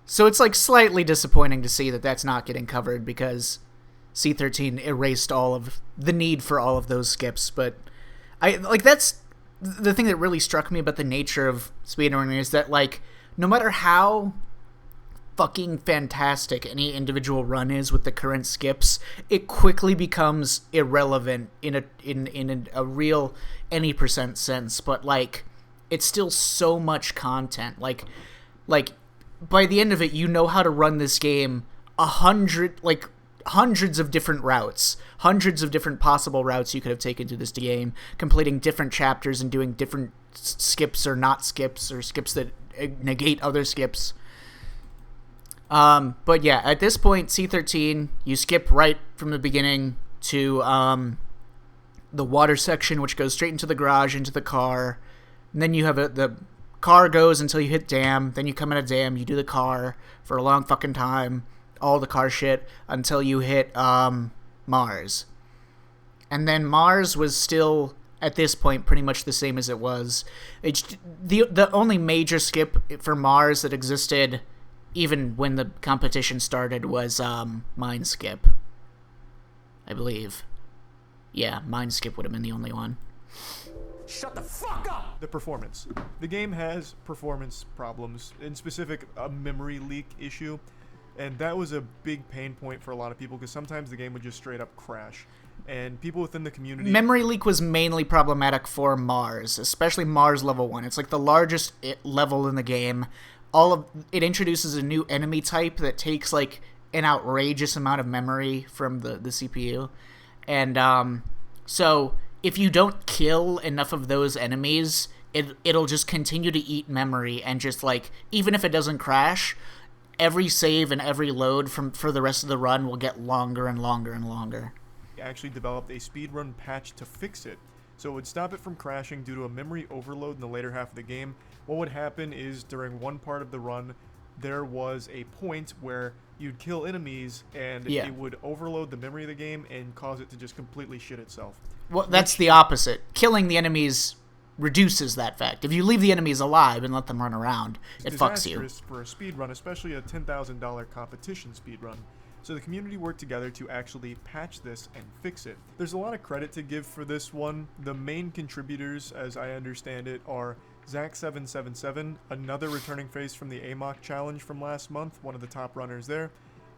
So it's like slightly disappointing to see that that's not getting covered because C13 erased all of the need for all of those skips. But that's the thing that really struck me about the nature of speedrunning is that like no matter how fucking fantastic any individual run is with the current skips, it quickly becomes irrelevant in a real any percent sense. But like it's still so much content. Like by the end of it, you know how to run this game hundreds of different routes, hundreds of different possible routes you could have taken to this game, completing different chapters and doing different skips or not skips or skips that negate other skips. But yeah, at this point, C13, you skip right from the beginning to the water section, which goes straight into the garage, into the car. And then you have the car goes until you hit dam, then you come in a dam, you do the car for a long fucking time, all the car shit, until you hit Mars. And then Mars was still, at this point, pretty much the same as it was. The only major skip for Mars that existed even when the competition started was Mine Skip, I believe. Yeah, Mine Skip would have been the only one. Shut the fuck up! The performance. The game has performance problems, in specific a memory leak issue, and that was a big pain point for a lot of people because sometimes the game would just straight up crash. And people within the community... Memory leak was mainly problematic for Mars, especially Mars level 1. It's like the largest level in the game. It introduces a new enemy type that takes like an outrageous amount of memory from the CPU. And so if you don't kill enough of those enemies, it'll just continue to eat memory, and just like, even if it doesn't crash, every save and every load for the rest of the run will get longer and longer and longer. Actually developed a speedrun patch to fix it, so it would stop it from crashing due to a memory overload in the later half of the game. What would happen is during one part of the run, there was a point where you'd kill enemies and it would overload the memory of the game and cause it to just completely shit itself. Well, that's the opposite. Killing the enemies reduces that fact. If you leave the enemies alive and let them run around, it fucks you. It's disastrous for a speedrun, especially a $10,000 competition speedrun. So the community worked together to actually patch this and fix it. There's a lot of credit to give for this one. The main contributors, as I understand it, are Zach777, another returning face from the AMOC challenge from last month, one of the top runners there.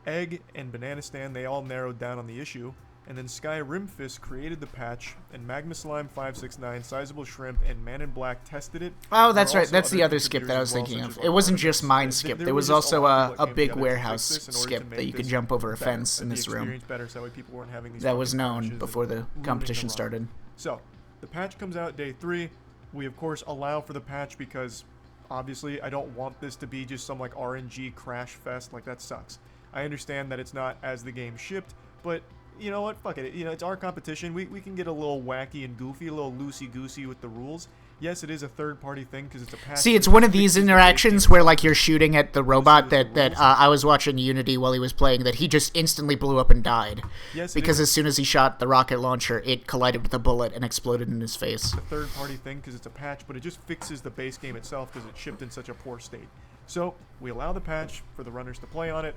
Egg and Bananistan, they all narrowed down on the issue. And then Sky Rimfist created the patch, and Magma Slime 569, Sizable Shrimp, and Man in Black tested it. Oh, that's right. That's the other skip that I was thinking of. It wasn't just Mine Skip. There was also a big warehouse skip that you could jump over a fence in this room. That was known before the competition started. So, the patch comes out day 3. We, of course, allow for the patch because, obviously, I don't want this to be just some, like, RNG crash fest. Like, that sucks. I understand that it's not as the game shipped, but... you know what? Fuck it. You know, it's our competition. We can get a little wacky and goofy, a little loosey-goosey with the rules. Yes, it is a third-party thing because it's a patch. See, it's one of these interactions where, like, you're shooting at the robot that I was watching Unity while he was playing, that he just instantly blew up and died. Yes, because as soon as he shot the rocket launcher, it collided with a bullet and exploded in his face. It's a third-party thing because it's a patch, but it just fixes the base game itself because it's shipped in such a poor state. So, we allow the patch for the runners to play on it.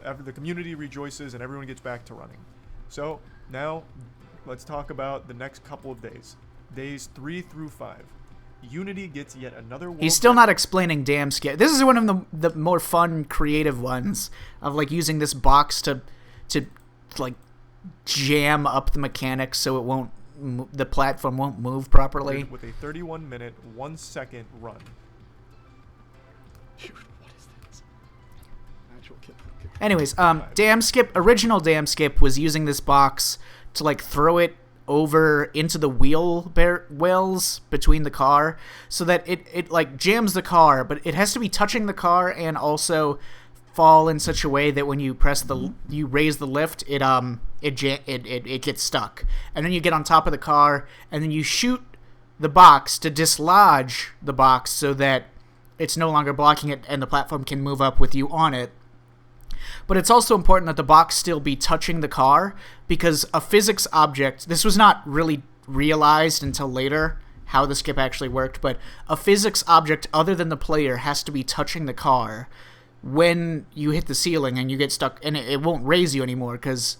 After the community rejoices and everyone gets back to running. So now let's talk about the next couple of days. Days 3 through 5. Unity gets yet another world. He's still not explaining damn skip. This is one of the more fun, creative ones of like using this box to like jam up the mechanics so it won't the platform won't move properly. With a 31-minute, 1-second run. Dude, what is this? Actual kid. Anyways, original Dam Skip was using this box to like throw it over into the wheel wells between the car so that it like jams the car, but it has to be touching the car and also fall in such a way that when you you raise the lift, it gets stuck. And then you get on top of the car and then you shoot the box to dislodge the box so that it's no longer blocking it and the platform can move up with you on it. But it's also important that the box still be touching the car because a physics object, this was not really realized until later how the skip actually worked, but a physics object other than the player has to be touching the car when you hit the ceiling and you get stuck, and it won't raise you anymore because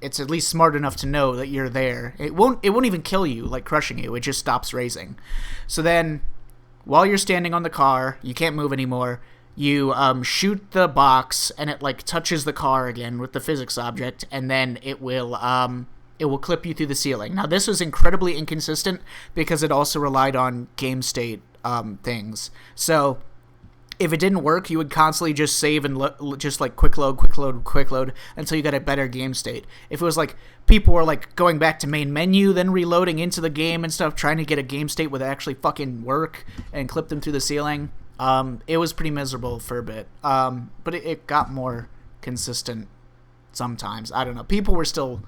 it's at least smart enough to know that you're there. It won't even kill you, like crushing you. It just stops raising. So then, while you're standing on the car, you can't move anymore. You shoot the box, and it like touches the car again with the physics object, and then it will clip you through the ceiling. Now, this was incredibly inconsistent because it also relied on game state things. So if it didn't work, you would constantly just save and just like quick load until you got a better game state. If it was like people were like going back to main menu, then reloading into the game and stuff, trying to get a game state would actually fucking work and clip them through the ceiling, it was pretty miserable for a bit. But it got more consistent sometimes. I don't know. People were still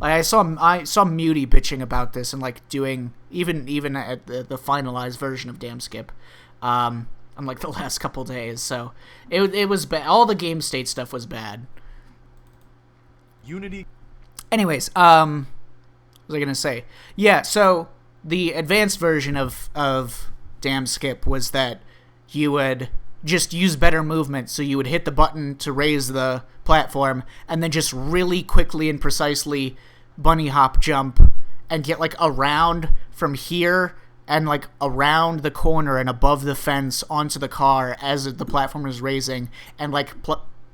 like, I saw Muty bitching about this and like doing even at the finalized version of Dam Skip. On like the last couple days, so it was bad. All the game state stuff was bad. Unity. Anyways, what was I gonna say? Yeah, so the advanced version of Dam Skip was that you would just use better movement, so you would hit the button to raise the platform, and then just really quickly and precisely bunny hop jump and get like around from here and like around the corner and above the fence onto the car as the platform is raising, and like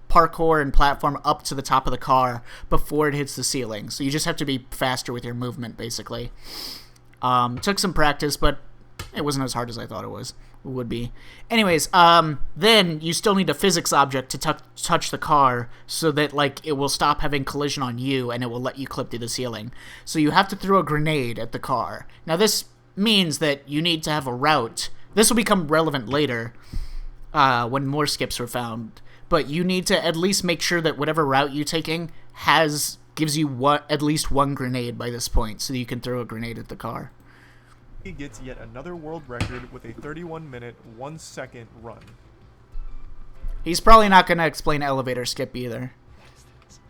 parkour and platform up to the top of the car before it hits the ceiling. So you just have to be faster with your movement, basically. Took some practice, but it wasn't as hard as I thought it would be. Anyways, then you still need a physics object to touch the car so that like it will stop having collision on you and it will let you clip through the ceiling. So you have to throw a grenade at the car. Now this means that you need to have a route. This will become relevant later when more skips are found, but you need to at least make sure that whatever route you're taking gives you at least one grenade by this point, so that you can throw a grenade at the car. He gets yet another world record with a 31-minute, 1-second run. He's probably not going to explain elevator skip either. What is this?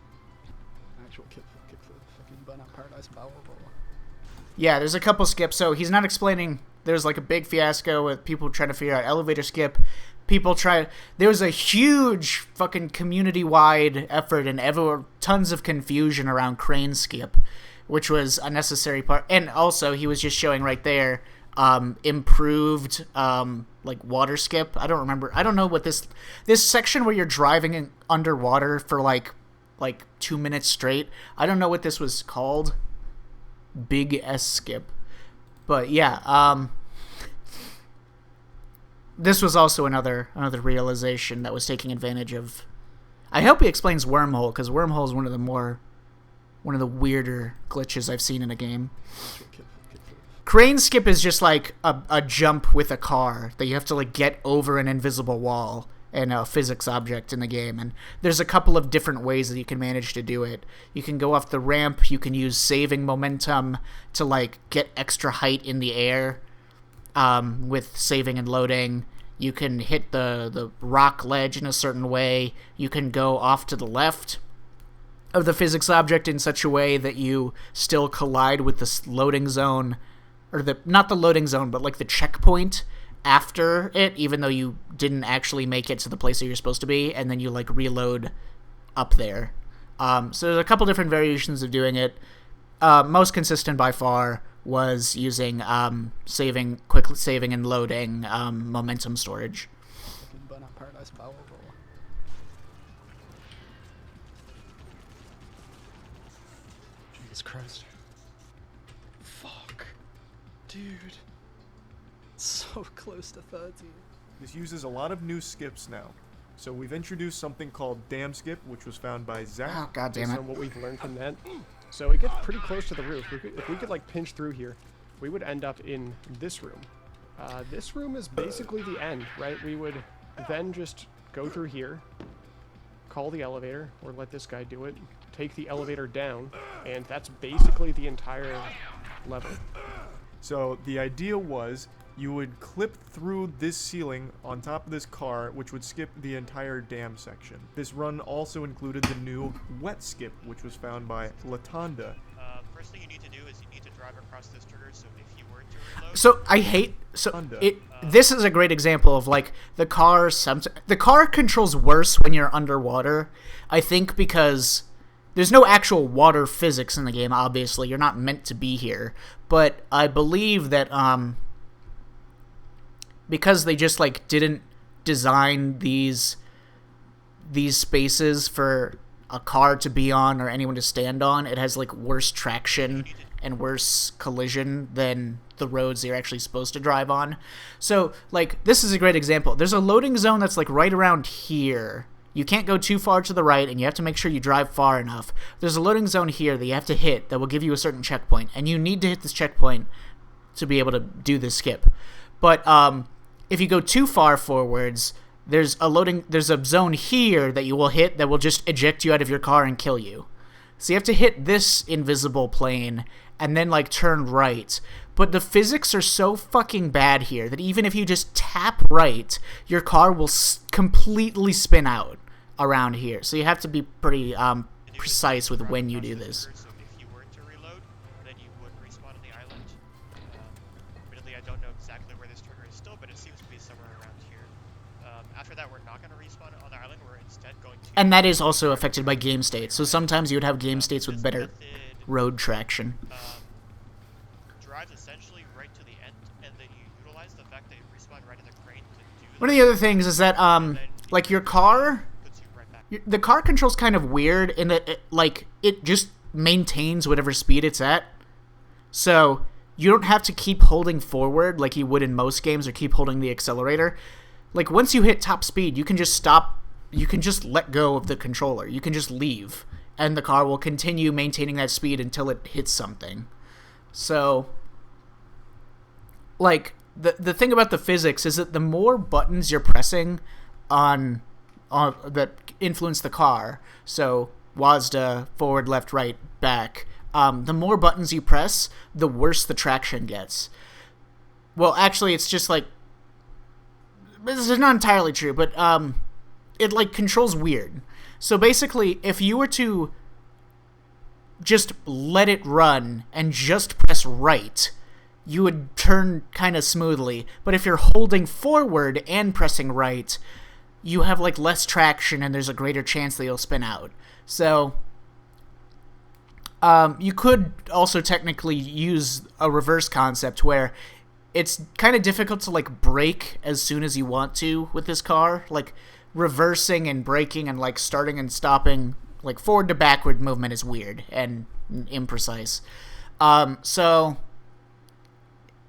Actual kickflip, fucking Burnout Paradise Power Roll. Yeah, there's a couple skips, so he's not explaining. There's like a big fiasco with people trying to figure out elevator skip. There was a huge fucking community-wide effort and tons of confusion around crane skip, which was a necessary part. And also, he was just showing right there improved like water skip. I don't know what this section where you're driving underwater for like 2 minutes straight. I don't know what this was called. Big S skip. But yeah, this was also another realization that was taking advantage of. I hope he explains wormhole, because wormhole is one of the weirder glitches I've seen in a game. Crane skip is just like a jump with a car that you have to like get over an invisible wall and a physics object in the game, and there's a couple of different ways that you can manage to do it. You can go off the ramp, you can use saving momentum to like get extra height in the air with saving and loading. You can hit the rock ledge in a certain way. You can go off to the left of the physics object in such a way that you still collide with the loading zone, or not the loading zone, but like the checkpoint after it, even though you didn't actually make it to the place that you're supposed to be, and then you like reload up there. So there's a couple different variations of doing it. Most consistent by far was using quick saving and loading momentum storage. Burnout Paradise Power Roll. Jesus Christ. Fuck. Dude. So close to 13. This uses a lot of new skips now. So we've introduced something called Dam Skip, which was found by Zach. Oh, God damn Based it. on what we've learned from that. So it gets pretty close to the roof. If we could like pinch through here, we would end up in this room. This room is basically the end, right? We would then just go through here, call the elevator, or let this guy do it, take the elevator down, and that's basically the entire level. So the idea was you would clip through this ceiling on top of this car, which would skip the entire dam section. This run also included the new wet skip, which was found by Latanda. First thing you need to do is you need to drive across this trigger, so if you were to reload... So I hate this is a great example of like the car controls worse when you're underwater. I think because there's no actual water physics in the game, obviously. You're not meant to be here. But I believe that because they just like didn't design these spaces for a car to be on or anyone to stand on, it has like worse traction and worse collision than the roads you're actually supposed to drive on. So like this is a great example. There's a loading zone that's like right around here. You can't go too far to the right, and you have to make sure you drive far enough. There's a loading zone here that you have to hit that will give you a certain checkpoint, and you need to hit this checkpoint to be able to do this skip. But if you go too far forwards, there's a zone here that you will hit that will just eject you out of your car and kill you. So you have to hit this invisible plane and then like turn right. But the physics are so fucking bad here that even if you just tap right, your car will completely spin out around here. So you have to be pretty precise with when you do this. So if you were to reload, then you would respawn on the island. Admittedly, I don't know exactly where this trigger is still, but it seems to be somewhere around here. After that, we're not going to respawn on the island. We're instead going to... And that is also affected by game states. So sometimes you would have game states with better road traction. Drives essentially right to the end, and then you utilize the fact that you respawn right in the crane to do... One of the other things is that, like your car... The car control's kind of weird in that, it just maintains whatever speed it's at. So you don't have to keep holding forward like you would in most games or keep holding the accelerator. Like, once you hit top speed, you can just stop. You can just let go of the controller. You can just leave. And the car will continue maintaining that speed until it hits something. So, like, the thing about the physics is that the more buttons you're pressing on that influence the car, so WASD, forward, left, right, back, the more buttons you press, the worse the traction gets. Well, actually, it's just like... This is not entirely true, but it like controls weird. So basically, if you were to just let it run and just press right, you would turn kind of smoothly. But if you're holding forward and pressing right, you have like less traction and there's a greater chance that you'll spin out. So you could also technically use a reverse concept where it's kind of difficult to like brake as soon as you want to with this car. Like reversing and braking and like starting and stopping, like forward to backward movement is weird and imprecise. So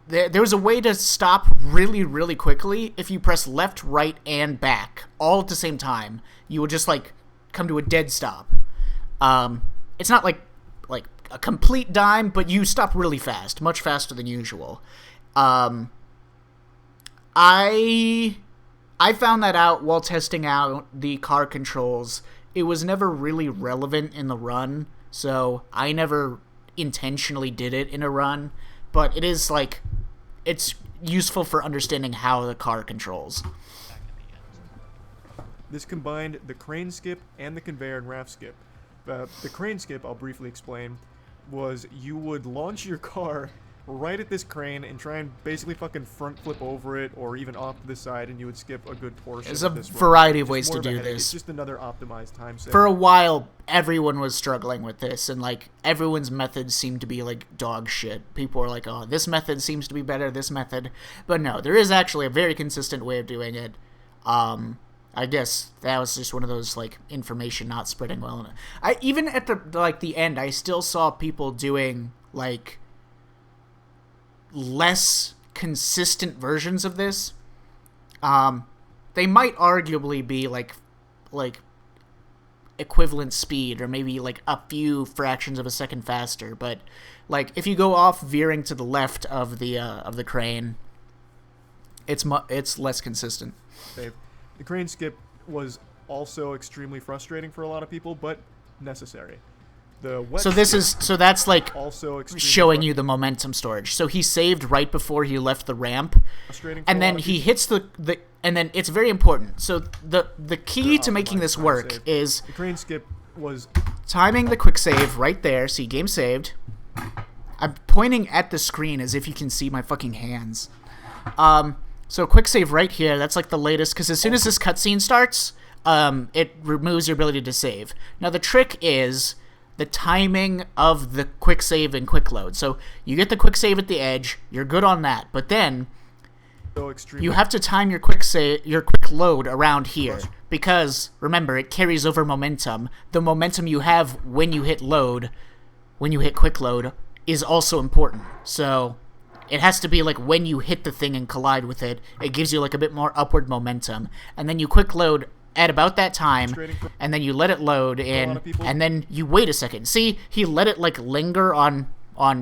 there was a way to stop really, really quickly if you press left, right, and back all at the same time. You would just like come to a dead stop. It's not like a complete dime, but you stop really fast, much faster than usual. I found that out while testing out the car controls. It was never really relevant in the run, so I never intentionally did it in a run, but it is like, it's useful for understanding how the car controls. This combined the crane skip and the conveyor and raft skip. The crane skip, I'll briefly explain, was you would launch your car right at this crane and try and basically fucking front flip over it or even off to the side, and you would skip a good portion There's of a this run. variety of It's ways more to of a do headache. this. It's just another optimized time save. For a while, everyone was struggling with this, and like everyone's methods seemed to be like dog shit. People were like, oh, this method seems to be better, this method. But no, there is actually a very consistent way of doing it. I guess that was just one of those, like, information not spreading well enough. Even at the end, I still saw people doing, like, less consistent versions of this. They might arguably be, like equivalent speed, or maybe, like, a few fractions of a second faster, but, like, if you go off veering to the left of the crane, it's less consistent. The crane skip was also extremely frustrating for a lot of people, but necessary. The wet So that's like also showing you the momentum storage. So he saved right before he left the ramp, and then he hits the and then it's very important. So the key to making this work is the crane skip was timing the quick save right there. See, game saved. I'm pointing at the screen as if you can see my fucking hands. So quick save right here. That's like the latest, because as soon as this cutscene starts, it removes your ability to save. Now the trick is the timing of the quick save and quick load. So you get the quick save at the edge, you're good on that, but then you have to time your quick load around here, because remember, it carries over momentum. The momentum you have when you hit quick load is also important. So it has to be like when you hit the thing and collide with it, it gives you like a bit more upward momentum, and then you quick load at about that time, and then you let it load in, and then you wait a second. See, he let it like linger on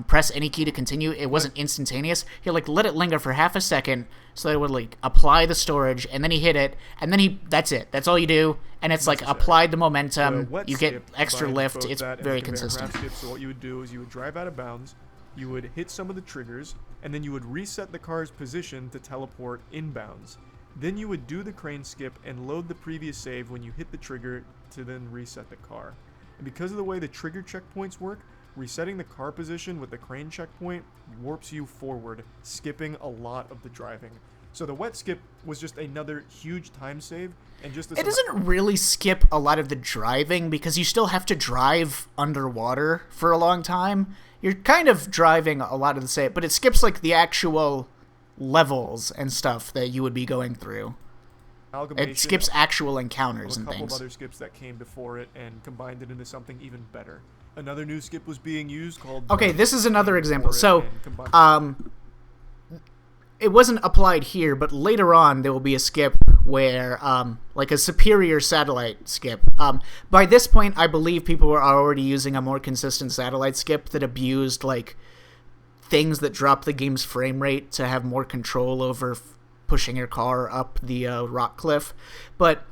press any key to continue. It wasn't instantaneous. He like let it linger for half a second so that it would like apply the storage, and then he hit it, and then that's it. That's all you do, and it's like applied the momentum. You get extra lift. It's very consistent. So what you would do is you would drive out of bounds, you would hit some of the triggers, and then you would reset the car's position to teleport inbounds. Then you would do the crane skip and load the previous save when you hit the trigger to then reset the car. And because of the way the trigger checkpoints work, resetting the car position with the crane checkpoint warps you forward, skipping a lot of the driving. So the wet skip was just another huge time save, and just it doesn't really skip a lot of the driving, because you still have to drive underwater for a long time. You're kind of driving a lot of the same, but it skips like the actual levels and stuff that you would be going through. It skips actual encounters and things. A couple of other skips that came before it and combined it into something even better. Another new skip was being used called... Okay, this is another example. So, it wasn't applied here, but later on there will be a skip where, like a superior satellite skip. By this point, I believe people were already using a more consistent satellite skip that abused, like, things that drop the game's frame rate to have more control over pushing your car up the rock cliff. But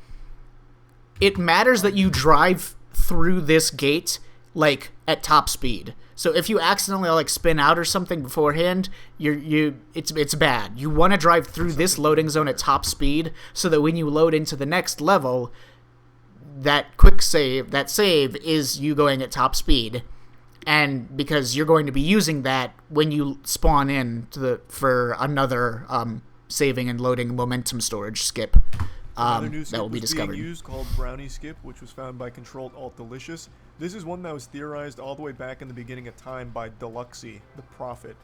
it matters that you drive through this gate, like, at top speed. So if you accidentally, like, spin out or something beforehand, it's bad. You want to drive through this loading zone at top speed so that when you load into the next level, that save is you going at top speed. And because you're going to be using that when you spawn in for another saving and loading momentum storage skip Another new skip that will be discovered. Being used called Brownie Skip, which was found by Controlled Alt Delicious. This is one that was theorized all the way back in the beginning of time by Deluxy, the Prophet.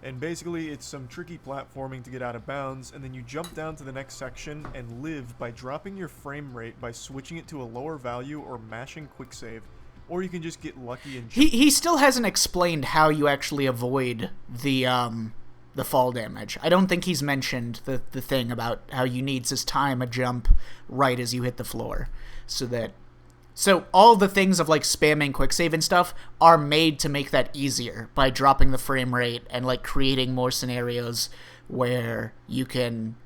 And basically, it's some tricky platforming to get out of bounds, and then you jump down to the next section and live by dropping your frame rate by switching it to a lower value or mashing quick save. Or you can just get lucky and... He still hasn't explained how you actually avoid the fall damage. I don't think he's mentioned the thing about how you need to time a jump right as you hit the floor. So all the things of, like, spamming quick save and stuff are made to make that easier by dropping the frame rate and, like, creating more scenarios where you can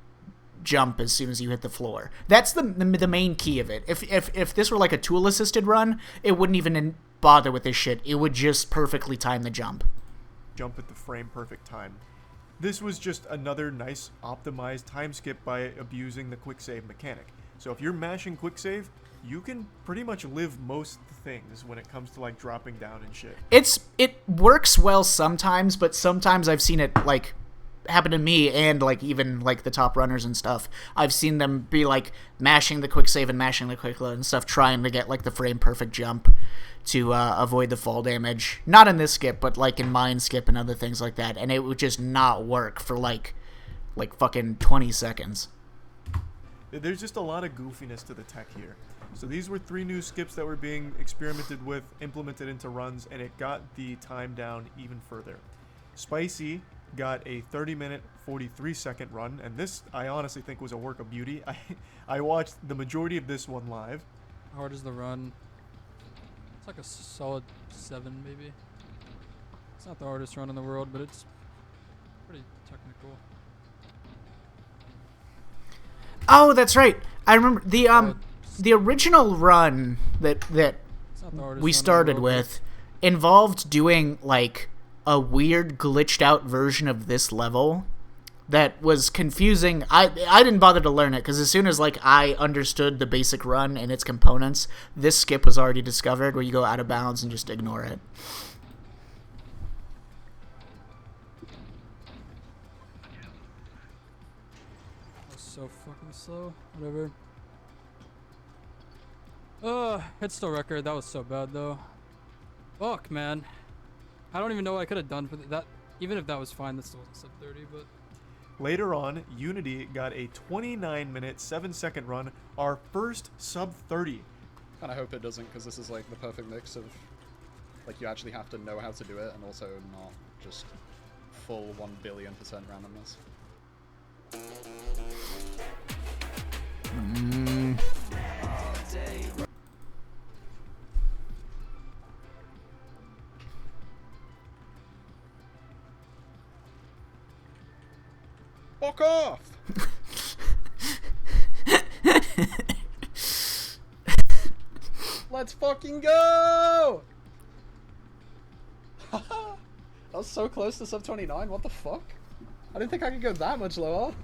jump as soon as you hit the floor. That's the main key of it. If this were like a tool assisted run, it wouldn't even bother with this shit. It would just perfectly time the jump. Jump at the frame perfect time. This was just another nice optimized time skip by abusing the quick save mechanic. So if you're mashing quick save, you can pretty much live most things when it comes to, like, dropping down and shit. It works well sometimes, but sometimes I've seen it, like, happen to me and, like, even, like, the top runners and stuff. I've seen them be, like, mashing the quick save and mashing the quick load and stuff, trying to get, like, the frame perfect jump to avoid the fall damage. Not in this skip, but, like, in Mine Skip and other things like that. And it would just not work for, like fucking 20 seconds. There's just a lot of goofiness to the tech here. So these were 3 new skips that were being experimented with, implemented into runs, and it got the time down even further. Spicy got a 30-minute, 43-second run, and this I honestly think was a work of beauty. I watched the majority of this one live. How hard is the run? It's like a solid 7, maybe. It's not the hardest run in the world, but it's pretty technical. Oh, that's right. I remember the original run that we started with involved doing like a weird glitched out version of this level that was confusing. I didn't bother to learn it because as soon as like I understood the basic run and its components, this skip was already discovered where you go out of bounds and just ignore it. So fucking slow. Whatever. Hit still record. That was so bad though. Fuck, man. I don't even know what I could have done for that. Even if that was fine, that still wasn't sub 30. But later on, Unity got a 29-minute, 7-second run, our first sub 30. And I hope it doesn't, because this is like the perfect mix of like you actually have to know how to do it and also not just full 1 billion% randomness. Fuck off! Let's fucking go! That was so close to sub 29, what the fuck? I didn't think I could go that much lower.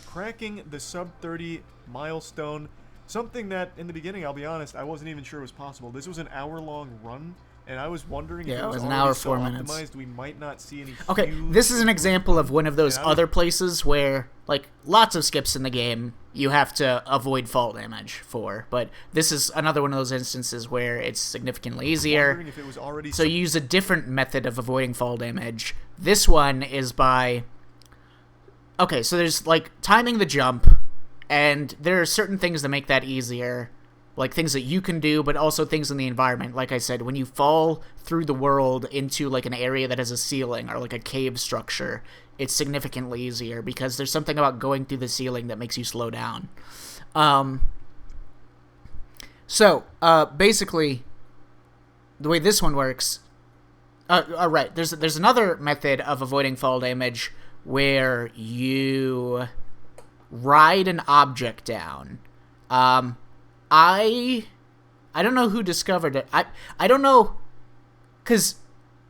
Cracking the sub 30 milestone, something that in the beginning, I'll be honest, I wasn't even sure was possible. This was an hour-long run, and I was wondering if it was an hour, so 4 minutes. optimized we might not see any. Okay, huge this is an example of one of those Yeah. other places where, like, lots of skips in the game you have to avoid fall damage for, but this is another one of those instances where it's significantly easier. Wondering if it was already So you use a different method of avoiding fall damage. This one is by... Okay, so there's, like, timing the jump, and there are certain things that make that easier. Like, things that you can do, but also things in the environment. Like I said, when you fall through the world into, like, an area that has a ceiling or, like, a cave structure, it's significantly easier because there's something about going through the ceiling that makes you slow down. Basically, the way this one works... right, there's another method of avoiding fall damage where you ride an object down. I don't know who discovered it. I don't know, because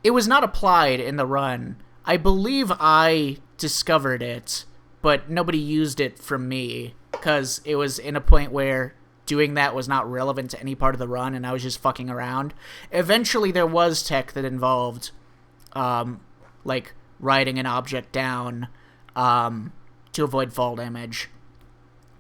it was not applied in the run. I believe I discovered it, but nobody used it from me, because it was in a point where doing that was not relevant to any part of the run, and I was just fucking around. Eventually, there was tech that involved, like, riding an object down to avoid fall damage.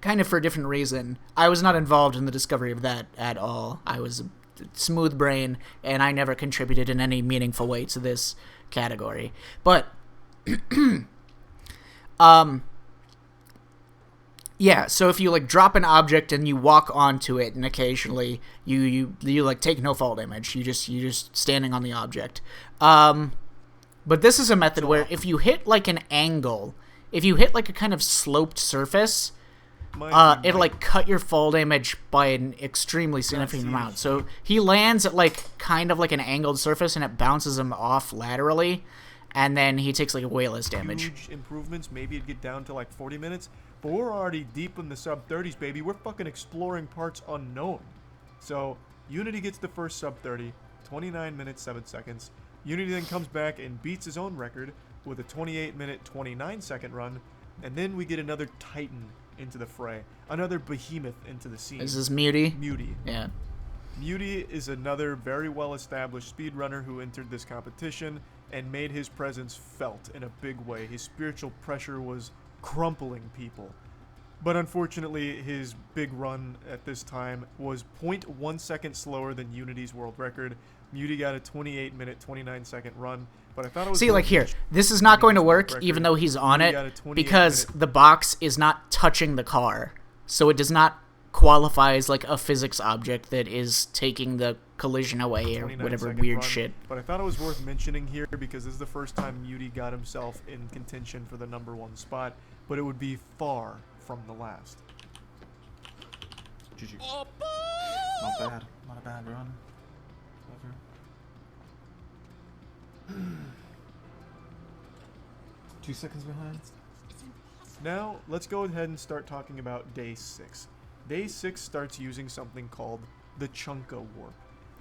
Kind of for a different reason. I was not involved in the discovery of that at all. I was a smooth brain, and I never contributed in any meaningful way to this category. But, yeah, so if you, like, drop an object and you walk onto it, and occasionally you like, take no fall damage. You just standing on the object. But this is a method where if you hit, like, an angle, if you hit, like, a kind of sloped surface, it'll, like, cut your fall damage by an extremely significant amount. So he lands at, like, kind of like an angled surface, and it bounces him off laterally, and then he takes, like, way less damage. Huge improvements. Maybe it'd get down to, like, 40 minutes. But we're already deep in the sub-30s, baby. We're fucking exploring parts unknown. So Unity gets the first sub-30, 29 minutes, 7 seconds. Unity then comes back and beats his own record with a 28-minute, 29-second run, and then we get another titan into the fray, another behemoth into the scene. Is this Muty? Muty. Yeah. Muty is another very well-established speedrunner who entered this competition and made his presence felt in a big way. His spiritual pressure was crumpling people. But unfortunately, his big run at this time was 0.1 second slower than Unity's world record, Muty got a 28-minute, 29-second run, but I thought it was... See, like here, this is not going to work even though he's on Muty got a it 28 because minute- the box is not touching the car. So it does not qualify as like a physics object that is taking the collision away or 29 whatever second weird run. shit. But I thought it was worth mentioning here because this is the first time Muty got himself in contention for the #1 spot, but it would be far from the last. GG. Not bad. Not a bad run. Clever. 2 seconds behind. Now, let's go ahead and start talking about Day 6. Day 6 starts using something called the Chunka Warp.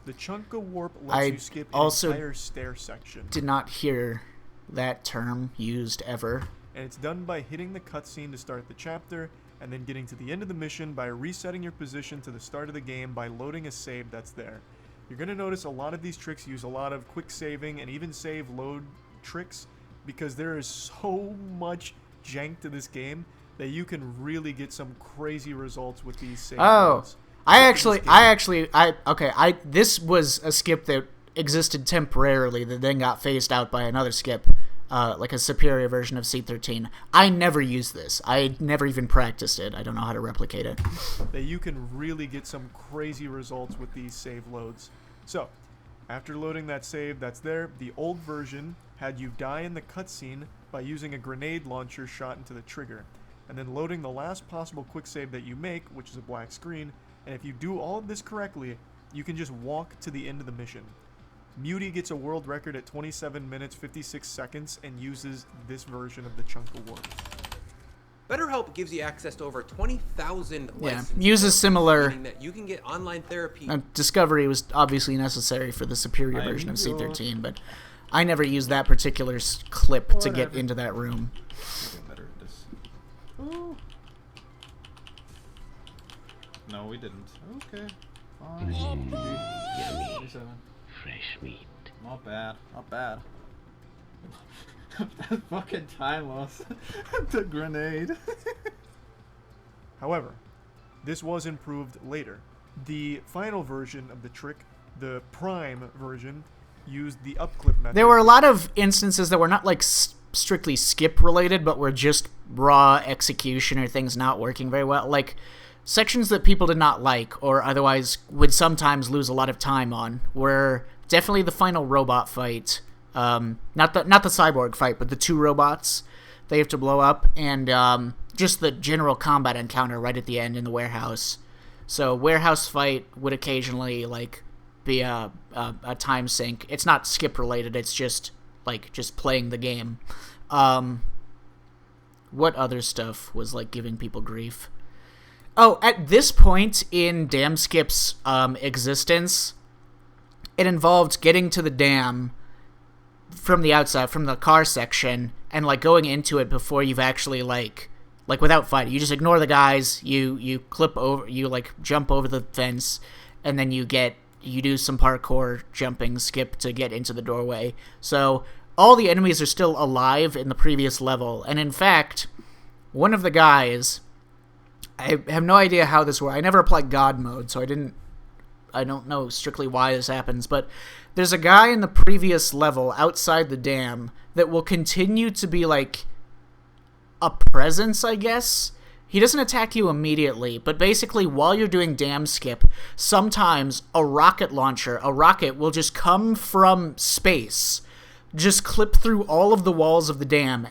The Chunka Warp lets you skip an also entire stair section. did not hear that term used ever. And it's done by hitting the cutscene to start the chapter, and then getting to the end of the mission by resetting your position to the start of the game by loading a save that's there. You're going to notice a lot of these tricks use a lot of quick saving and even save load tricks because there is so much jank to this game that you can really get some crazy results with these save loads. This was a skip that existed temporarily that then got phased out by another skip. Like a superior version of C13. I never used this. I never even practiced it. I don't know how to replicate it. That you can really get some crazy results with these save loads. So, after loading that save that's there, the old version had you die in the cutscene by using a grenade launcher shot into the trigger, and then loading the last possible quick save that you make, which is a black screen, and if you do all of this correctly, you can just walk to the end of the mission. Muty gets a world record at 27 minutes 56 seconds and uses this version of the Chunka Warp. BetterHelp gives you access to over 20,000 licenses. Uses similar. Meaning that you can get online therapy. Discovery was obviously necessary for the superior version of C13, but I never used that particular clip to get into that room. Better at this. Ooh. No, we didn't. Okay. Fine. 37. Fresh meat. Not bad. Not bad. That fucking time loss. The grenade. However, this was improved later. The final version of the trick, the Prime version, used the upclip method. There were a lot of instances that were not like strictly skip related, but were just raw execution or things not working very well. Like sections that people did not like or otherwise would sometimes lose a lot of time on were definitely the final robot fight. Not the cyborg fight, but the two robots they have to blow up, and just the general combat encounter right at the end in the warehouse. So warehouse fight would occasionally like be a time sink. It's not skip related. It's just playing the game. What other stuff was like giving people grief? Oh, at this point in Dam Skip's existence, it involved getting to the dam from the outside, from the car section, and like going into it before you've actually like without fighting. You just ignore the guys, you clip over, you like jump over the fence, and then you do some parkour jumping skip to get into the doorway. So all the enemies are still alive in the previous level, and in fact, one of the guys, I have no idea how this works. I never applied God mode, so I don't know strictly why this happens, but there's a guy in the previous level outside the dam that will continue to be like a presence, I guess. He doesn't attack you immediately, but basically while you're doing dam skip, sometimes a rocket will just come from space, just clip through all of the walls of the dam.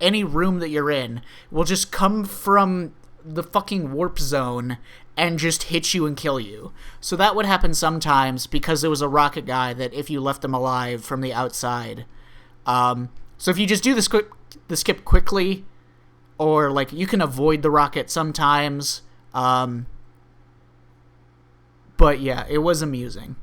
Any room that you're in will just come from the fucking warp zone and just hit you and kill you. So that would happen sometimes because there was a rocket guy that if you left them alive from the outside. So if you just do the skip quickly, or like you can avoid the rocket sometimes. But yeah, it was amusing.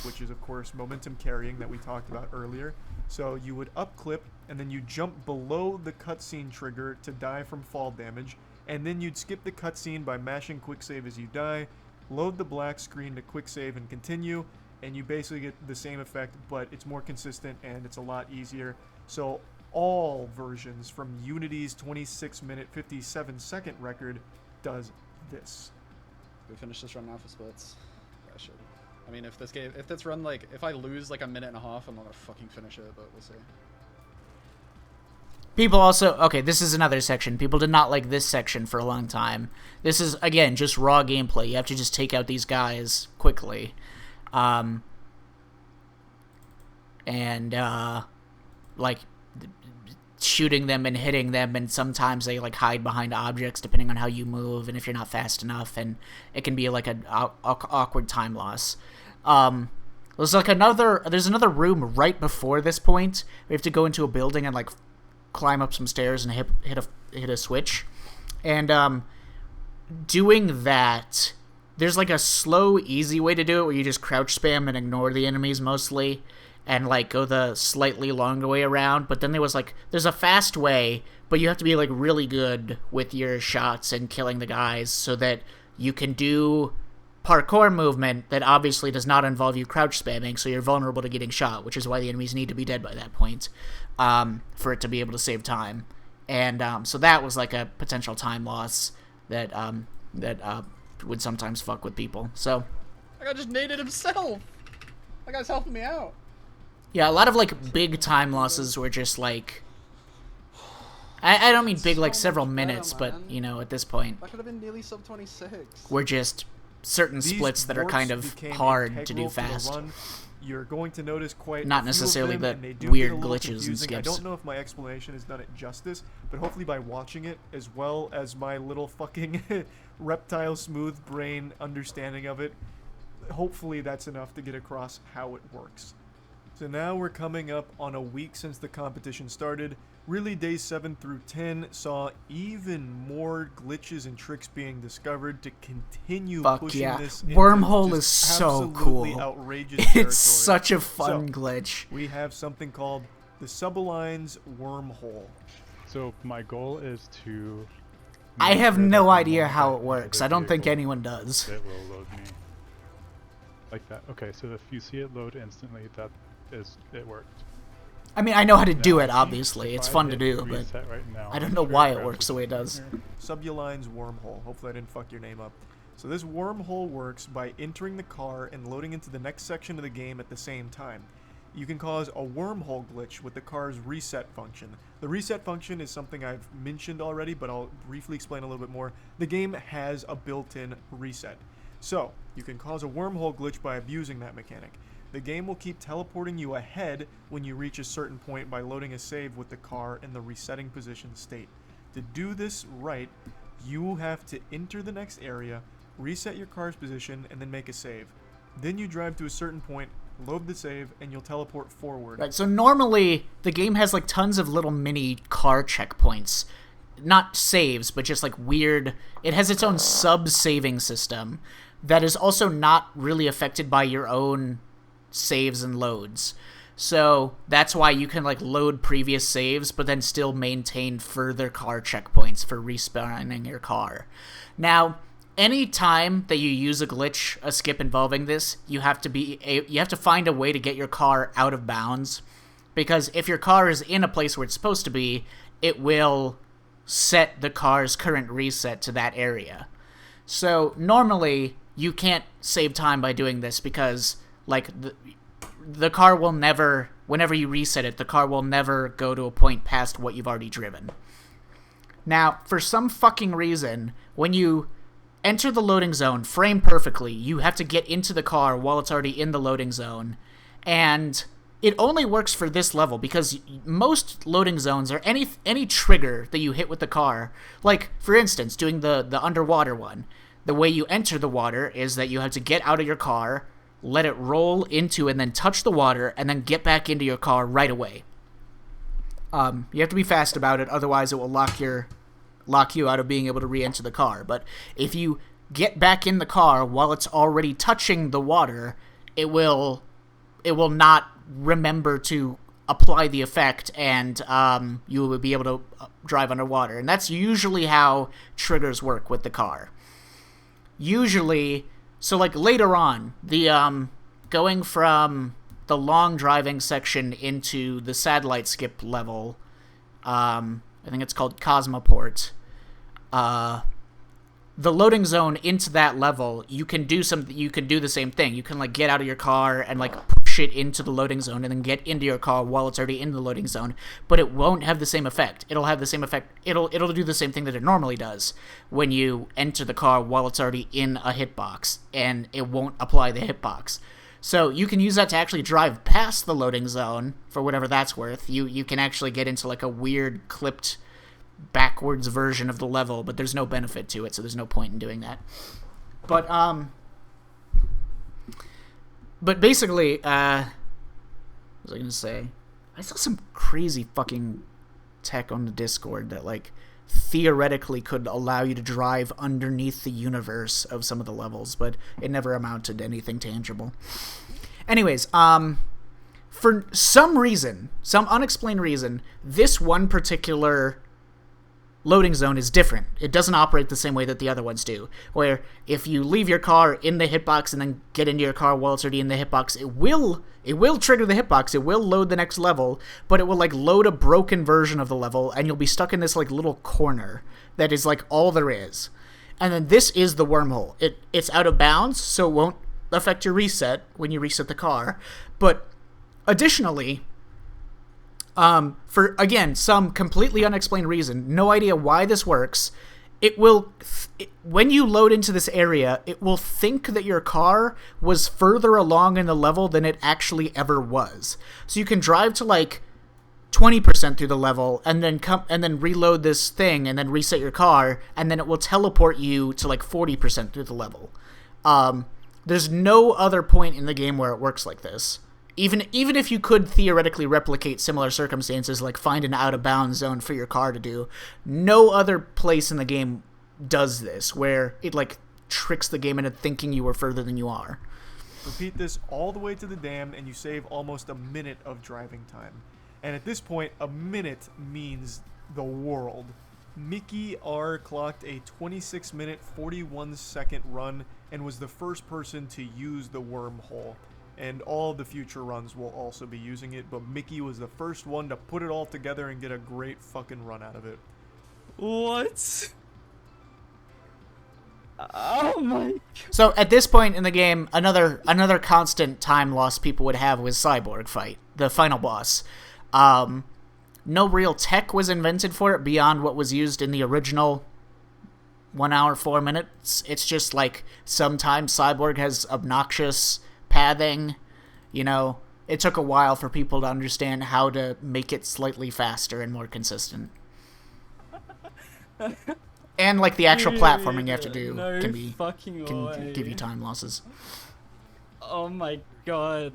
Which is of course momentum carrying that we talked about earlier. So you would upclip and then you jump below the cutscene trigger to die from fall damage. And then you'd skip the cutscene by mashing quick save as you die, load the black screen to quick save and continue, and you basically get the same effect, but it's more consistent and it's a lot easier. So all versions from Unity's 26-minute 57-second record does this. We finish this run now for splits. I should. I mean, if this run, like, if I lose like a minute and a half, I'm not gonna fucking finish it, but we'll see. People also... Okay, this is another section. People did not like this section for a long time. This is, again, just raw gameplay. You have to just take out these guys quickly. Like, shooting them and hitting them, and sometimes they, like, hide behind objects depending on how you move and if you're not fast enough, and it can be, like, an awkward time loss. There's another room right before this point. We have to go into a building and, like, climb up some stairs and hit a switch. And doing that, there's like a slow, easy way to do it where you just crouch spam and ignore the enemies mostly, and like go the slightly longer way around. But then there's a fast way, but you have to be like really good with your shots and killing the guys so that you can do parkour movement that obviously does not involve you crouch spamming, so you're vulnerable to getting shot, which is why the enemies need to be dead by that point, for it to be able to save time. And so that was like a potential time loss that would sometimes fuck with people. So That guy just naded himself. That guy's helping me out. yeah, a lot of like big time losses were just like, I don't mean big like several minutes, but you know, at this point That could have been nearly sub 26. we're just certain These splits that are kind warps of became hard to do integral the fast. run. You're going to notice quite Not a few of necessarily them, the and they do weird get a little glitches and confusing. I skips. don't know if my explanation has done it justice, but hopefully by watching it, as well as my little fucking reptile smooth brain understanding of it, hopefully that's enough to get across how it works. So now we're coming up on a week since the competition started. Really, days 7 through 10 saw even more glitches and tricks being discovered to continue Fuck pushing yeah. this into Wormhole just is so absolutely cool. outrageous It's territory. such a fun So, glitch. We have something called the Suballine's Wormhole. So my goal is to... I make have sure no that idea the how moment it works. the I don't think vehicle anyone does. It will load me. Like that. Okay, so if you see it load instantly, it worked. I mean, I know how to do Now, it, obviously. It's if I fun to hit do, but reset right now, I don't I'm know sure why it it grabs works the way it does. Suballine's Wormhole. Hopefully I didn't fuck your name up. So this wormhole works by entering the car and loading into the next section of the game at the same time. You can cause a wormhole glitch with the car's reset function. The reset function is something I've mentioned already, but I'll briefly explain a little bit more. The game has a built-in reset. So, you can cause a wormhole glitch by abusing that mechanic. The game will keep teleporting you ahead when you reach a certain point by loading a save with the car in the resetting position state. To do this right, you have to enter the next area, reset your car's position, and then make a save. Then you drive to a certain point, load the save, and you'll teleport forward. Right, so normally the game has like tons of little mini car checkpoints. Not saves, but just like weird... It has its own sub-saving system that is also not really affected by your own saves and loads. So that's why you can like load previous saves, but then still maintain further car checkpoints for respawning your car. Now, any time that you use a glitch, a skip involving this, you have to find a way to get your car out of bounds, because if your car is in a place where it's supposed to be, it will set the car's current reset to that area. So normally you can't save time by doing this because like the car will never, whenever you reset it, the car will never go to a point past what you've already driven. Now, for some fucking reason, when you enter the loading zone, frame perfectly, you have to get into the car while it's already in the loading zone. And it only works for this level because most loading zones are any trigger that you hit with the car. Like, for instance, doing the underwater one. The way you enter the water is that you have to get out of your car, let it roll into and then touch the water, and then get back into your car right away. You have to be fast about it, otherwise it will lock you out of being able to re-enter the car. But if you get back in the car while it's already touching the water, it will not remember to apply the effect, and you will be able to drive underwater. And that's usually how triggers work with the car. Usually, so like later on, the going from the long driving section into the satellite skip level, I think it's called Cosmoport, the loading zone into that level, you can do the same thing. You can like get out of your car and like push it into the loading zone and then get into your car while it's already in the loading zone, but it won't have the same effect. It'll have the same effect. It'll do the same thing that it normally does when you enter the car while it's already in a hitbox, and it won't apply the hitbox. So you can use that to actually drive past the loading zone for whatever that's worth. You can actually get into like a weird clipped backwards version of the level, but there's no benefit to it, so there's no point in doing that. But basically, what was I gonna say? I saw some crazy fucking tech on the Discord that like theoretically could allow you to drive underneath the universe of some of the levels, but it never amounted to anything tangible. Anyways, for some reason, some unexplained reason, this one particular loading zone is different. It doesn't operate the same way that the other ones do, where if you leave your car in the hitbox and then get into your car while it's already in the hitbox, it will trigger the hitbox, it will load the next level, but it will like load a broken version of the level, and you'll be stuck in this like little corner that is like all there is. And then this is the wormhole. It's out of bounds, so it won't affect your reset when you reset the car, but additionally, for, again, some completely unexplained reason, no idea why this works, when you load into this area, it will think that your car was further along in the level than it actually ever was. So you can drive to like 20% through the level and then reload this thing and then reset your car, and then it will teleport you to like 40% through the level. There's no other point in the game where it works like this. Even if you could theoretically replicate similar circumstances, like find an out-of-bounds zone for your car to do, no other place in the game does this, where it, like, tricks the game into thinking you were further than you are. Repeat this all the way to the dam, and you save almost a minute of driving time. And at this point, a minute means the world. Mickey R. clocked a 26-minute, 41-second run, and was the first person to use the wormhole. And all the future runs will also be using it, but Mickey was the first one to put it all together and get a great fucking run out of it. What? Oh my... So at this point in the game, another constant time loss people would have was Cyborg Fight, the final boss. No real tech was invented for it beyond what was used in the original 1 hour, 4 minutes. It's just like sometimes Cyborg has obnoxious pathing, you know. It took a while for people to understand how to make it slightly faster and more consistent. And like the actual platforming you have to do can give you time losses. Oh my god.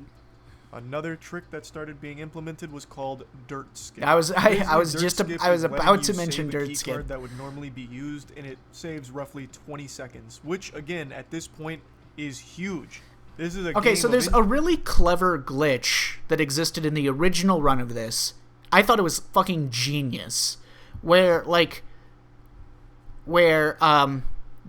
Another trick that started being implemented was called Dirt Skip. I was about to mention Dirt Skip. That would normally be used, and it saves roughly 20 seconds, which again at this point is huge. This is a okay, so there's a really clever glitch that existed in the original run of this. I thought it was fucking genius, where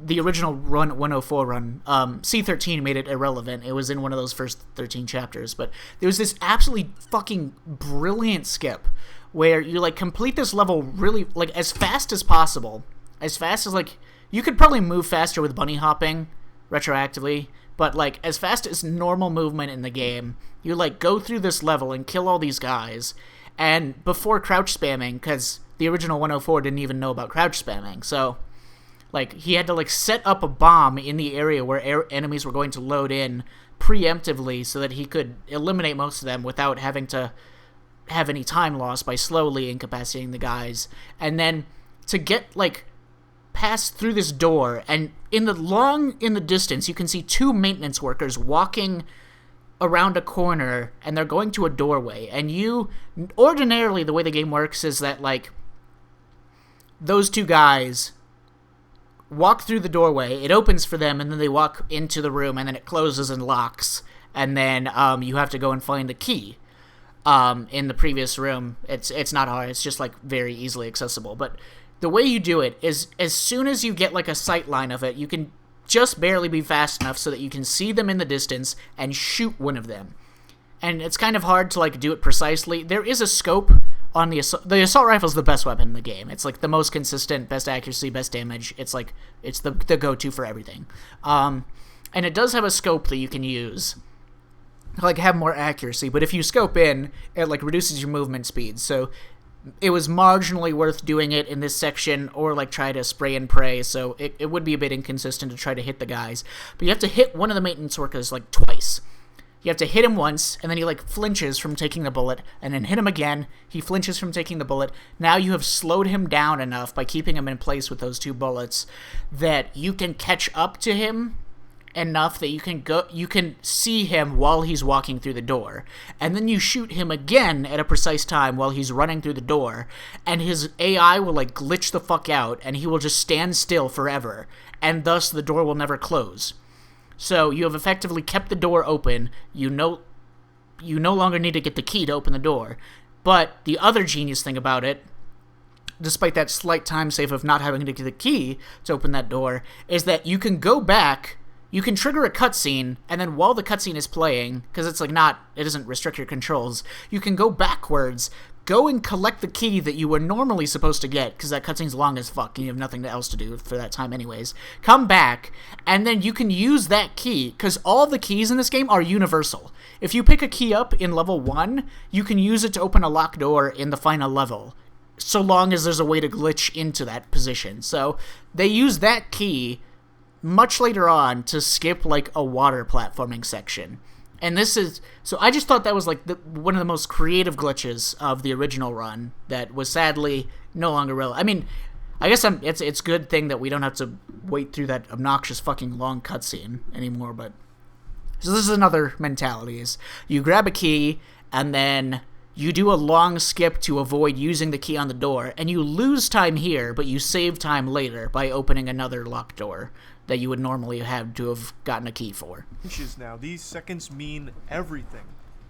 the original run 104 run, C13 made it irrelevant. It was in one of those first 13 chapters, but there was this absolutely fucking brilliant skip where you like complete this level really like as fast as possible, as fast as like you could probably move faster with bunny hopping retroactively, but like as fast as normal movement in the game, you like go through this level and kill all these guys, and before crouch spamming, because the original 104 didn't even know about crouch spamming, so like he had to like set up a bomb in the area where enemies were going to load in preemptively so that he could eliminate most of them without having to have any time loss by slowly incapacitating the guys, and then to get like pass through this door, and in the distance you can see two maintenance workers walking around a corner, and they're going to a doorway, and you ordinarily the way the game works is that like those two guys walk through the doorway, it opens for them, and then they walk into the room, and then it closes and locks, and then you have to go and find the key in the previous room. It's not hard, it's just like very easily accessible, but the way you do it is as soon as you get like a sight line of it, you can just barely be fast enough so that you can see them in the distance and shoot one of them. And it's kind of hard to like do it precisely. There is a scope on the assault rifle is the best weapon in the game. It's like the most consistent, best accuracy, best damage. It's like it's the go-to for everything. And it does have a scope that you can use, like have more accuracy. But if you scope in, it like reduces your movement speed. So it was marginally worth doing it in this section, or like try to spray and pray. So it would be a bit inconsistent to try to hit the guys. But you have to hit one of the maintenance workers like twice. You have to hit him once, and then he like flinches from taking the bullet, and then hit him again. He flinches from taking the bullet. Now you have slowed him down enough by keeping him in place with those 2 bullets that you can catch up to him enough that you can see him while he's walking through the door. And then you shoot him again at a precise time while he's running through the door, and his AI will like glitch the fuck out, and he will just stand still forever, and thus the door will never close. So you have effectively kept the door open. You no longer need to get the key to open the door. But the other genius thing about it, despite that slight time save of not having to get the key to open that door, is that you can go back, you can trigger a cutscene, and then while the cutscene is playing, because it's like it doesn't restrict your controls, you can go backwards, go and collect the key that you were normally supposed to get, because that cutscene's long as fuck, and you have nothing else to do for that time anyways. Come back, and then you can use that key, because all the keys in this game are universal. If you pick a key up in level 1, you can use it to open a locked door in the final level, so long as there's a way to glitch into that position. So they use that key much later on to skip like a water platforming section. And this is, so I just thought that was like one of the most creative glitches of the original run that was sadly no longer relevant. I mean, I guess it's a good thing that we don't have to wait through that obnoxious fucking long cutscene anymore, but so this is another mentality, is you grab a key and then you do a long skip to avoid using the key on the door, and you lose time here, but you save time later by opening another locked door that you would normally have to have gotten a key for. Inches now. These seconds mean everything.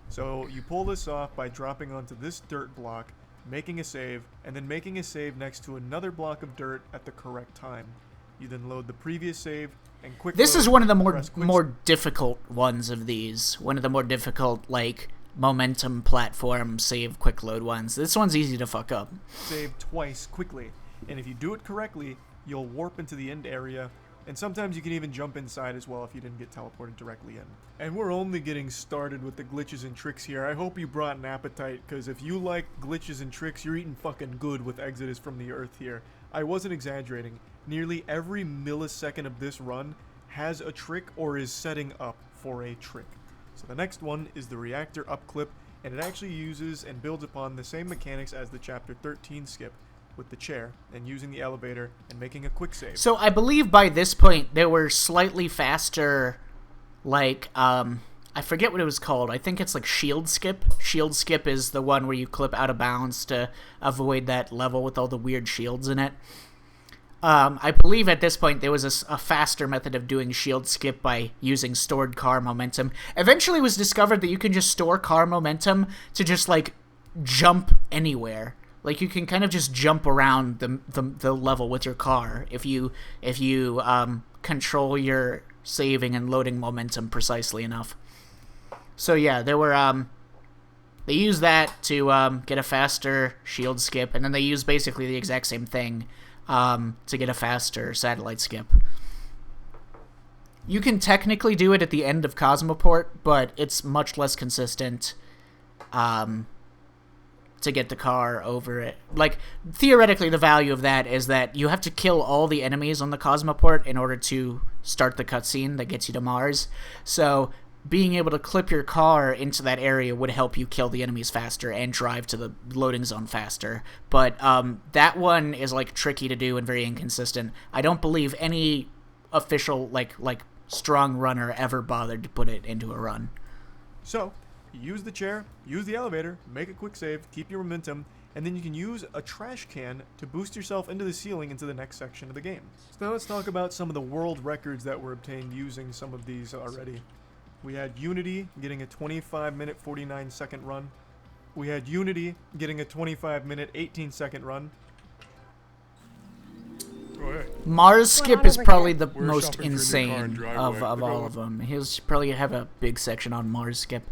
So you pull this off by dropping onto this dirt block, making a save, and then making a save next to another block of dirt at the correct time. You then load the previous save and quick This load, is one of the more difficult ones of these. One of the more difficult, like, momentum platform save quick load ones. This one's easy to fuck up. Save twice quickly. And if you do it correctly, you'll warp into the end area, and sometimes you can even jump inside as well if you didn't get teleported directly in. And we're only getting started with the glitches and tricks here. I hope you brought an appetite, because if you like glitches and tricks, you're eating fucking good with Exodus from the Earth here. I wasn't exaggerating. Nearly every millisecond of this run has a trick or is setting up for a trick. So the next one is the reactor up clip, and it actually uses and builds upon the same mechanics as the Chapter 13 skip, with the chair and using the elevator and making a quick save. So I believe by this point there were slightly faster, like, I forget what it was called. I think it's like shield skip. Shield skip is the one where you clip out of bounds to avoid that level with all the weird shields in it. I believe at this point there was a faster method of doing shield skip by using stored car momentum. Eventually it was discovered that you can just store car momentum to just, like, jump anywhere. Like, you can kind of just jump around the level with your car if you control your saving and loading momentum precisely enough. So yeah, there were they used that to get a faster shield skip, and then they used basically the exact same thing to get a faster satellite skip. You can technically do it at the end of Cosmoport, but it's much less consistent to get the car over it. Like, theoretically, the value of that is that you have to kill all the enemies on the Cosmoport in order to start the cutscene that gets you to Mars. So being able to clip your car into that area would help you kill the enemies faster and drive to the loading zone faster. But that one is, like, tricky to do and very inconsistent. I don't believe any official, like strong runner ever bothered to put it into a run. So use the chair, use the elevator, make a quick save, keep your momentum, and then you can use a trash can to boost yourself into the ceiling into the next section of the game. So now let's talk about some of the world records that were obtained using some of these already. We had Unity getting a 25-minute 49-second run. We had Unity getting a 25-minute 18-second run. Mars skip is probably the most insane of all of them. He'll probably have a big section on Mars skip.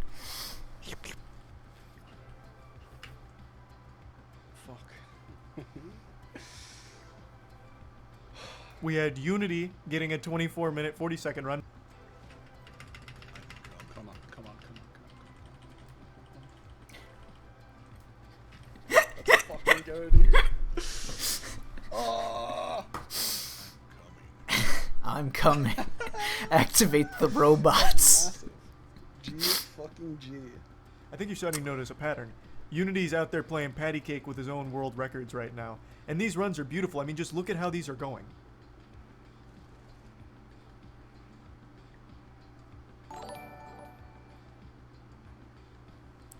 We had Unity getting a 24-minute, 40-second run. Come on. Let's fucking go, dude. Oh. I'm coming. Activate the robots. G fucking G. I think you're starting to notice a pattern. Unity's out there playing patty cake with his own world records right now. And these runs are beautiful. I mean, just look at how these are going.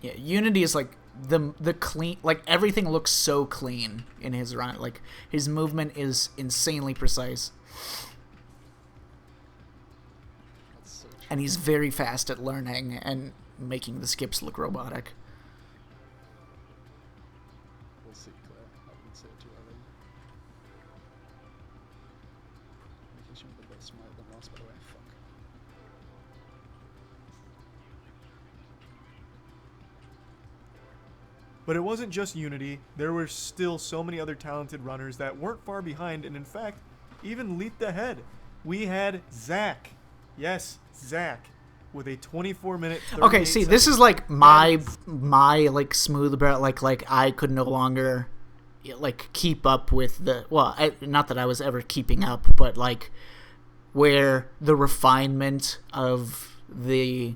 Yeah, Unity is like the clean, like everything looks so clean in his run. Like his movement is insanely precise. And he's very fast at learning and making the skips look robotic. We'll see, Claire. I wouldn't say it too early. Making sure the best smite than lost, by the way. Fuck. But it wasn't just Unity. There were still so many other talented runners that weren't far behind, and in fact, even leaped ahead. We had Zach. Yes, Zach. With a 24-minute. Okay, see, this is like my like smooth barrel. Like I could no longer like keep up with the not that I was ever keeping up, but like where the refinement of the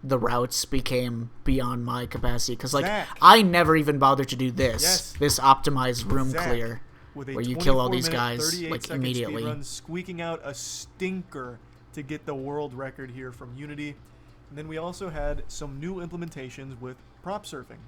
routes became beyond my capacity, because like Zach. I never even bothered to do this. Yes. This optimized room Zach, clear with a where you kill all these 24-minute, guys like 38-second immediately. speedrun, squeaking out a stinker to get the world record here from Unity. And then we also had some new implementations with prop surfing.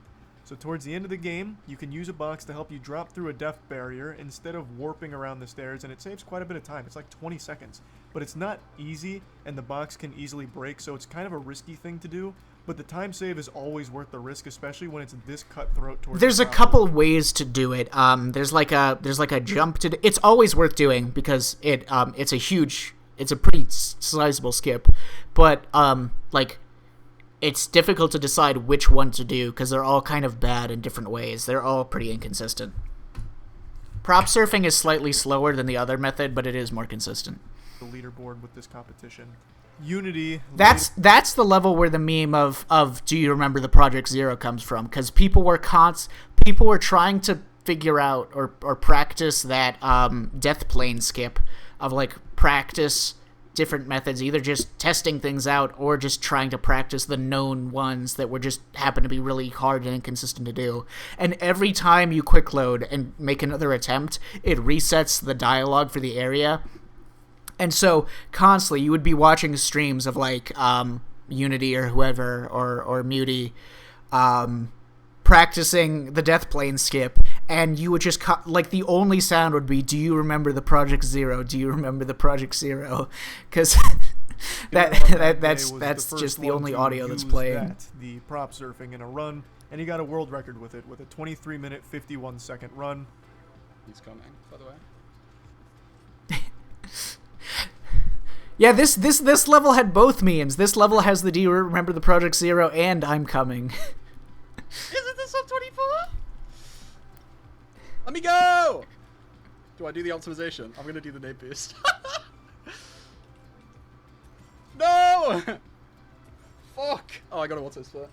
So towards the end of the game, you can use a box to help you drop through a depth barrier instead of warping around the stairs, and it saves quite a bit of time. It's like 20 seconds. But it's not easy, and the box can easily break, so it's kind of a risky thing to do. But the time save is always worth the risk, especially when it's this cutthroat towards There's the a top. couple ways to do it. There's like a jump to. It's always worth doing because it's a pretty sizable skip, but like it's difficult to decide which one to do because they're all kind of bad in different ways. They're all pretty inconsistent. Prop surfing is slightly slower than the other method, but it is more consistent. The leaderboard with this competition. Unity. That's the level where the meme of do you remember the Project Zero comes from, because people were trying to figure out or practice that death plane skip of like practice different methods, either just testing things out or just trying to practice the known ones that were just happen to be really hard and inconsistent to do. And every time you quick load and make another attempt, it resets the dialogue for the area. And so constantly you would be watching streams of like Unity or whoever or Muty practicing the death plane skip, and you would just like the only sound would be, do you remember the Project Zero? Do you remember the Project Zero? Because that's just the only audio that's playing. The prop surfing in a run, and he got a world record with it with a 23-minute 51-second run. He's coming, by the way. Yeah, this level had both memes. This level has the do you remember the Project Zero and I'm coming. Isn't this up 24? Let me go! Do I do the optimization? I'm gonna do the nade boost. No! Fuck! Oh, I got an auto split.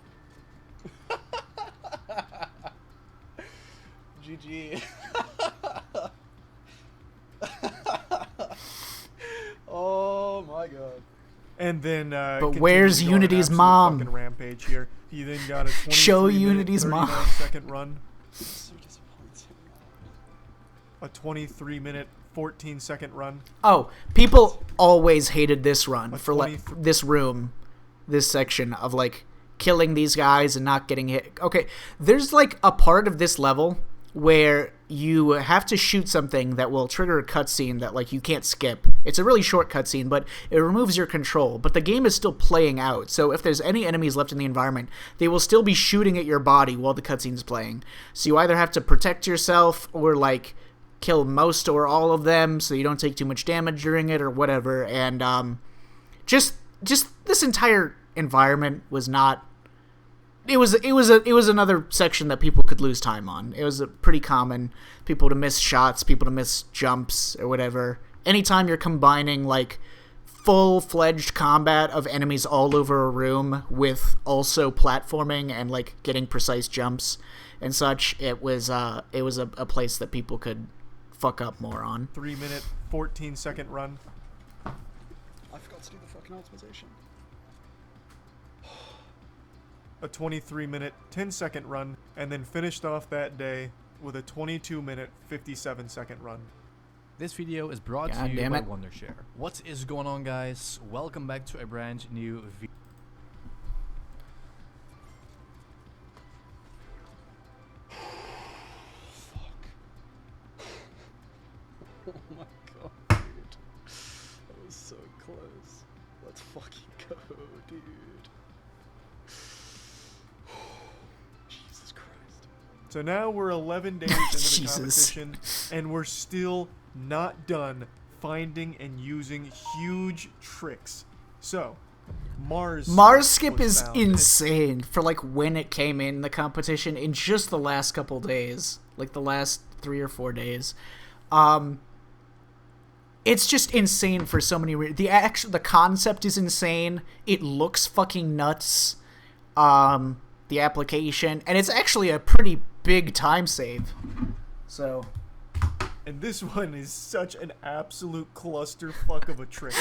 GG. Oh my god. And then but where's Unity's mom? Rampage here. He then got a 23 Show Unity's mom. 39-second run. So disappointing. A 23-minute 14-second run. Oh, people always hated this run for like this room, this section of like killing these guys and not getting hit. Okay, there's like a part of this level where you have to shoot something that will trigger a cutscene that like you can't skip. It's a really short cutscene, but it removes your control. But the game is still playing out, so if there's any enemies left in the environment, they will still be shooting at your body while the cutscene is playing. So you either have to protect yourself or like kill most or all of them so you don't take too much damage during it or whatever. And just this entire environment was not. It was another section that people could lose time on. It was pretty common, people to miss shots, people to miss jumps or whatever. anytime you're combining like full-fledged combat of enemies all over a room with also platforming and like getting precise jumps and such, it was a place that people could fuck up more on. 3-minute, 14-second run. I forgot to do the fucking optimization. A 23-minute, 10-second run, and then finished off that day with a 22-minute, 57-second run. This video is brought God to you damn by it. Wondershare. What is going on, guys? Welcome back to a brand new video. Oh my god, dude. That was so close. Let's fucking go, dude. Jesus Christ. So now we're 11 days into the Jesus. competition, and we're still not done finding and using huge tricks. So, Mars Skip was is found. insane for like when it came in the competition in just the last couple days, like the last 3 or 4 days. It's just insane for so many reasons. The concept is insane. It looks fucking nuts. The application, and it's actually a pretty big time save. So, and this one is such an absolute clusterfuck of a trick.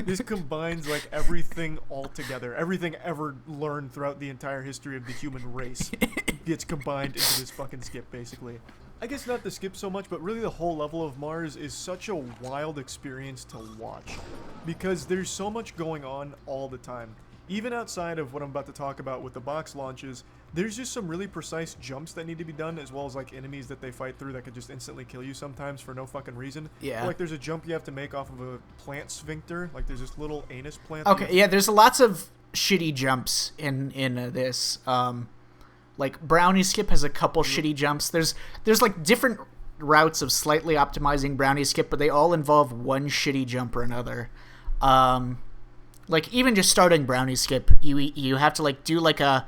This combines like everything all together. Everything ever learned throughout the entire history of the human race gets combined into this fucking skip, basically. I guess not the skip so much, but really the whole level of Mars is such a wild experience to watch, because there's so much going on all the time. Even outside of what I'm about to talk about with the box launches, there's just some really precise jumps that need to be done, as well as like enemies that they fight through that could just instantly kill you sometimes for no fucking reason. Yeah. Like there's a jump you have to make off of a plant sphincter, like there's this little anus plant. okay, yeah, there's lots of shitty jumps in this. Like Brownie Skip has a couple shitty jumps. There's like different routes of slightly optimizing Brownie Skip, but they all involve one shitty jump or another. Like even just starting Brownie Skip, you have to like do like a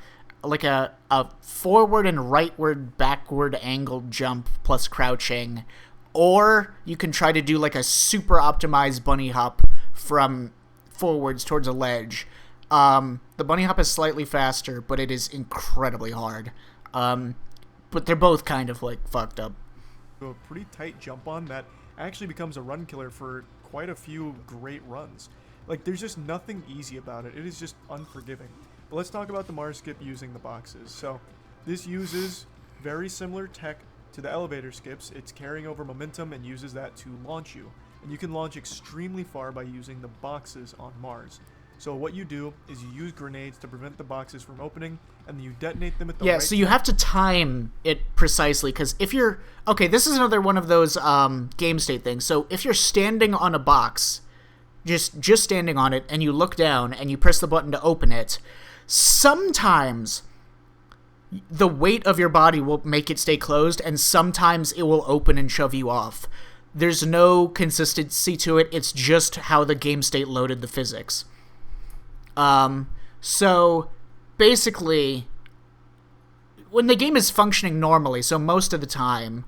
forward and rightward backward angled jump plus crouching, or you can try to do like a super optimized bunny hop from forwards towards a ledge. The bunny hop is slightly faster, but it is incredibly hard. But they're both kind of like fucked up. A pretty tight jump on that actually becomes a run killer for quite a few great runs. Like, there's just nothing easy about it. It is just unforgiving. But let's talk about the Mars skip using the boxes. So, this uses very similar tech to the elevator skips. It's carrying over momentum and uses that to launch you. And you can launch extremely far by using the boxes on Mars. So what you do is you use grenades to prevent the boxes from opening, and then you detonate them at the right so you have to time it precisely, because if you're... Okay, this is another one of those game state things. So if you're standing on a box, just standing on it, and you look down, and you press the button to open it, sometimes the weight of your body will make it stay closed, and sometimes it will open and shove you off. There's no consistency to it. It's just how the game state loaded the physics. So basically, when the game is functioning normally, so most of the time,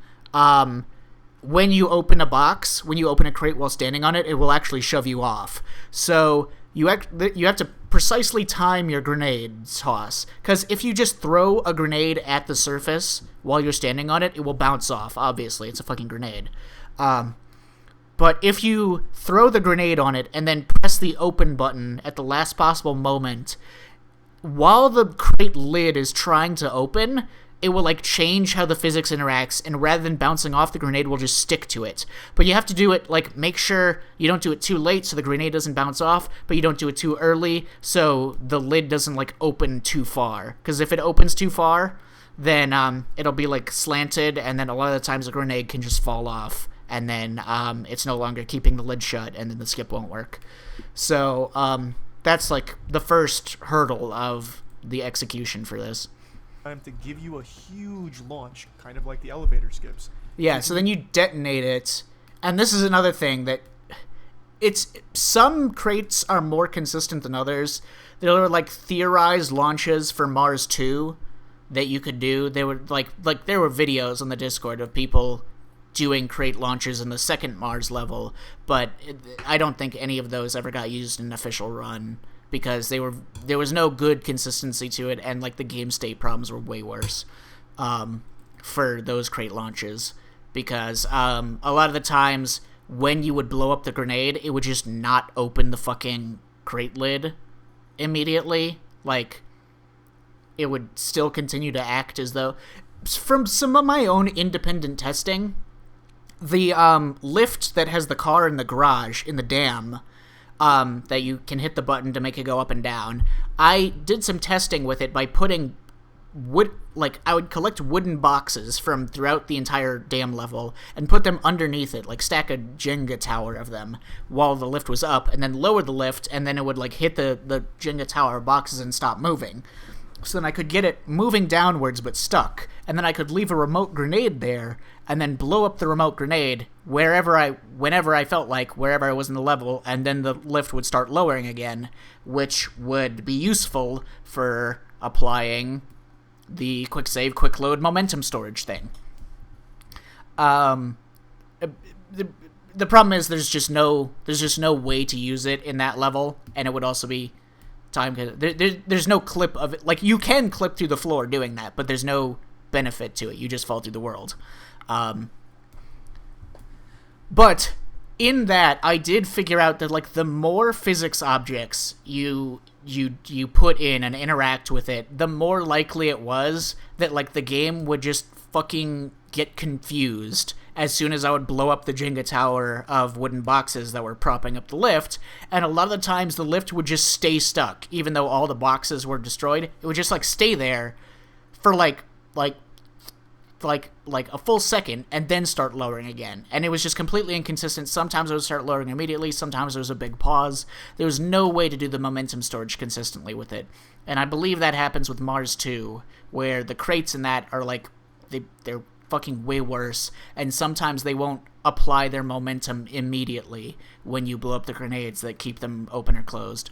when you open a box, when you open a crate while standing on it, it will actually shove you off. So you have to precisely time your grenade toss, because if you just throw a grenade at the surface while you're standing on it, it will bounce off. Obviously, it's a fucking grenade. But if you throw the grenade on it and then press the open button at the last possible moment, while the crate lid is trying to open, it will like change how the physics interacts, and rather than bouncing off, the grenade will just stick to it. But you have to do it, like, make sure you don't do it too late so the grenade doesn't bounce off, but you don't do it too early so the lid doesn't like open too far. Because if it opens too far, then it'll be like slanted, and then a lot of the times the grenade can just fall off, and then it's no longer keeping the lid shut, and then the skip won't work. So that's like the first hurdle of the execution for this. Time to give you a huge launch, kind of like the elevator skips. Yeah, so then you detonate it, and this is another thing that some crates are more consistent than others. There are like theorized launches for Mars 2 that you could do. They were like there were videos on the Discord of people doing crate launches in the second Mars level, but I don't think any of those ever got used in an official run because there was no good consistency to it, and like the game state problems were way worse for those crate launches because a lot of the times when you would blow up the grenade, it would just not open the fucking crate lid immediately. Like, it would still continue to act as though... From some of my own independent testing, the lift that has the car in the garage, in the dam, that you can hit the button to make it go up and down, I did some testing with it by putting I would collect wooden boxes from throughout the entire dam level and put them underneath it, like stack a Jenga tower of them while the lift was up, and then lower the lift, and then it would like hit the Jenga tower boxes and stop moving. So then I could get it moving downwards but stuck, and then I could leave a remote grenade there and then blow up the remote grenade whenever I felt like, wherever I was in the level, and then the lift would start lowering again, which would be useful for applying the quick save, quick load momentum storage thing. The problem is there's just no way to use it in that level, and it would also be time. There's no clip of it. Like, you can clip through the floor doing that, but there's no benefit to it. You just fall through the world. But in that, I did figure out that like the more physics objects you put in and interact with it, the more likely it was that like the game would just fucking get confused as soon as I would blow up the Jenga tower of wooden boxes that were propping up the lift, and a lot of the times the lift would just stay stuck, even though all the boxes were destroyed. It would just like stay there for like a full second and then start lowering again. And it was just completely inconsistent. Sometimes it would start lowering immediately, sometimes there was a big pause. There was no way to do the momentum storage consistently with it. And I believe that happens with Mars 2, where the crates in that are like, they're fucking way worse, and sometimes they won't apply their momentum immediately when you blow up the grenades that keep them open or closed.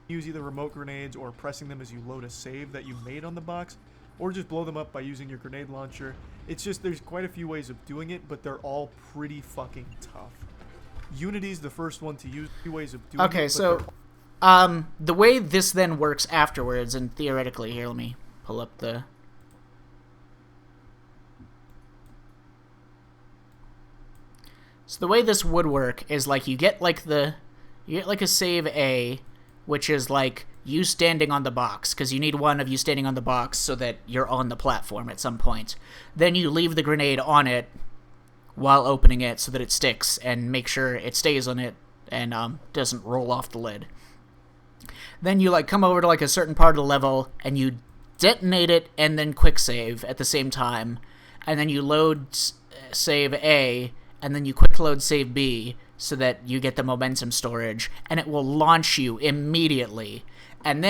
Use either remote grenades or pressing them as you load a save that you made on the box, or just blow them up by using your grenade launcher. It's just, there's quite a few ways of doing it, but they're all pretty fucking tough. Unity's the first one to use, few ways of doing it. Okay, so the way this then works afterwards, and theoretically, here, let me pull up the... So the way this would work is like you get like a save A, which is like you standing on the box, because you need one of you standing on the box so that you're on the platform at some point. Then you leave the grenade on it while opening it so that it sticks, and make sure it stays on it and doesn't roll off the lid. Then you like come over to like a certain part of the level and you detonate it and then quick save at the same time, and then you load save A, and then you quick load save B so that you get the momentum storage, and it will launch you immediately. And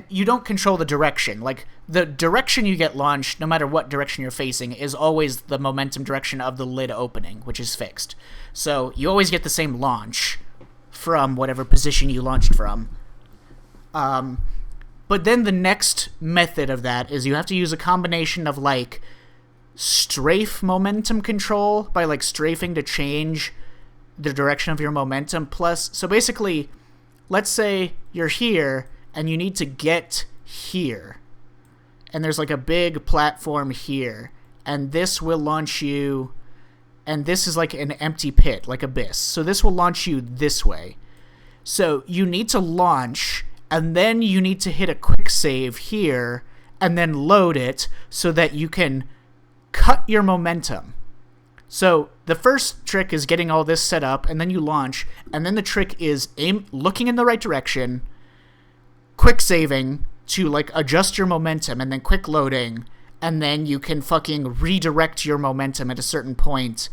you don't control the direction. Like, the direction you get launched, no matter what direction you're facing, is always the momentum direction of the lid opening, which is fixed. So you always get the same launch from whatever position you launched from. But then the next method of that is you have to use a combination of, like, strafe momentum control by like strafing to change the direction of your momentum. Plus, so basically, let's say you're here and you need to get here, and there's like a big platform here, and this will launch you, and this is like an empty pit, like abyss, so this will launch you this way. So you need to launch, and then you need to hit a quick save here and then load it so that you can cut your momentum. So the first trick is getting all this set up, and then you launch, and then the trick is looking in the right direction, quick saving to like adjust your momentum, and then quick loading, and then you can fucking redirect your momentum at a certain point.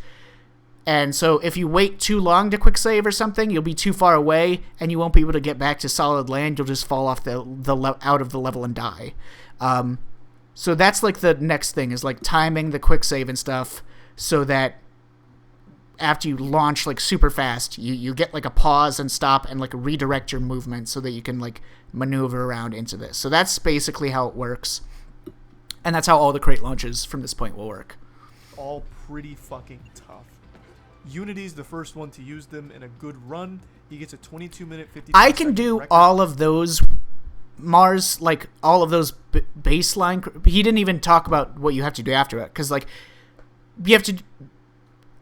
And so if you wait too long to quick save or something, you'll be too far away and you won't be able to get back to solid land. You'll just fall off out of the level and die. So that's like the next thing, is like timing the quick save and stuff so that after you launch like super fast, you get like a pause and stop and like redirect your movement so that you can like maneuver around into this. So that's basically how it works. And that's how all the crate launches from this point will work. all pretty fucking tough. Unity's the first one to use them in a good run. He gets a 22-minute 50. I can do all of those, Mars, like all of those baseline. He didn't even talk about what you have to do after it, because like you have to.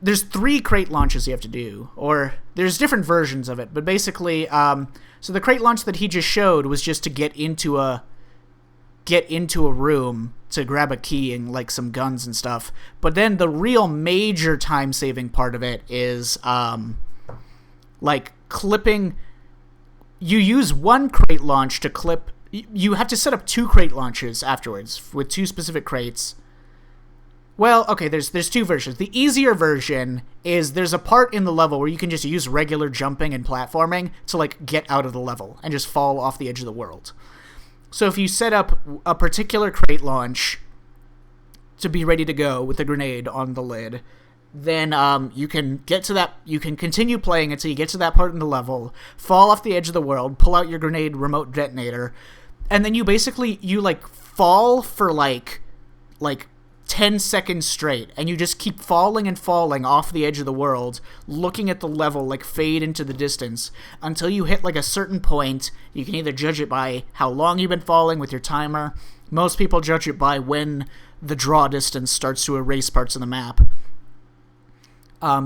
There's 3 crate launches you have to do, or there's different versions of it, but basically, so the crate launch that he just showed was just to get into a room to grab a key and like some guns and stuff. But then the real major time-saving part of it is like clipping. You use one crate launch to clip. You have to set up 2 crate launches afterwards with 2 specific crates. Well, okay, there's 2 versions. The easier version is there's a part in the level where you can just use regular jumping and platforming to like get out of the level and just fall off the edge of the world. So if you set up a particular crate launch to be ready to go with a grenade on the lid, then you can get to that. You can continue playing until you get to that part in the level, fall off the edge of the world, pull out your grenade remote detonator, and then you like fall for like 10 seconds straight, and you just keep falling and falling off the edge of the world, looking at the level like fade into the distance until you hit like a certain point. You can either judge it by how long you've been falling with your timer. Most people judge it by when the draw distance starts to erase parts of the map,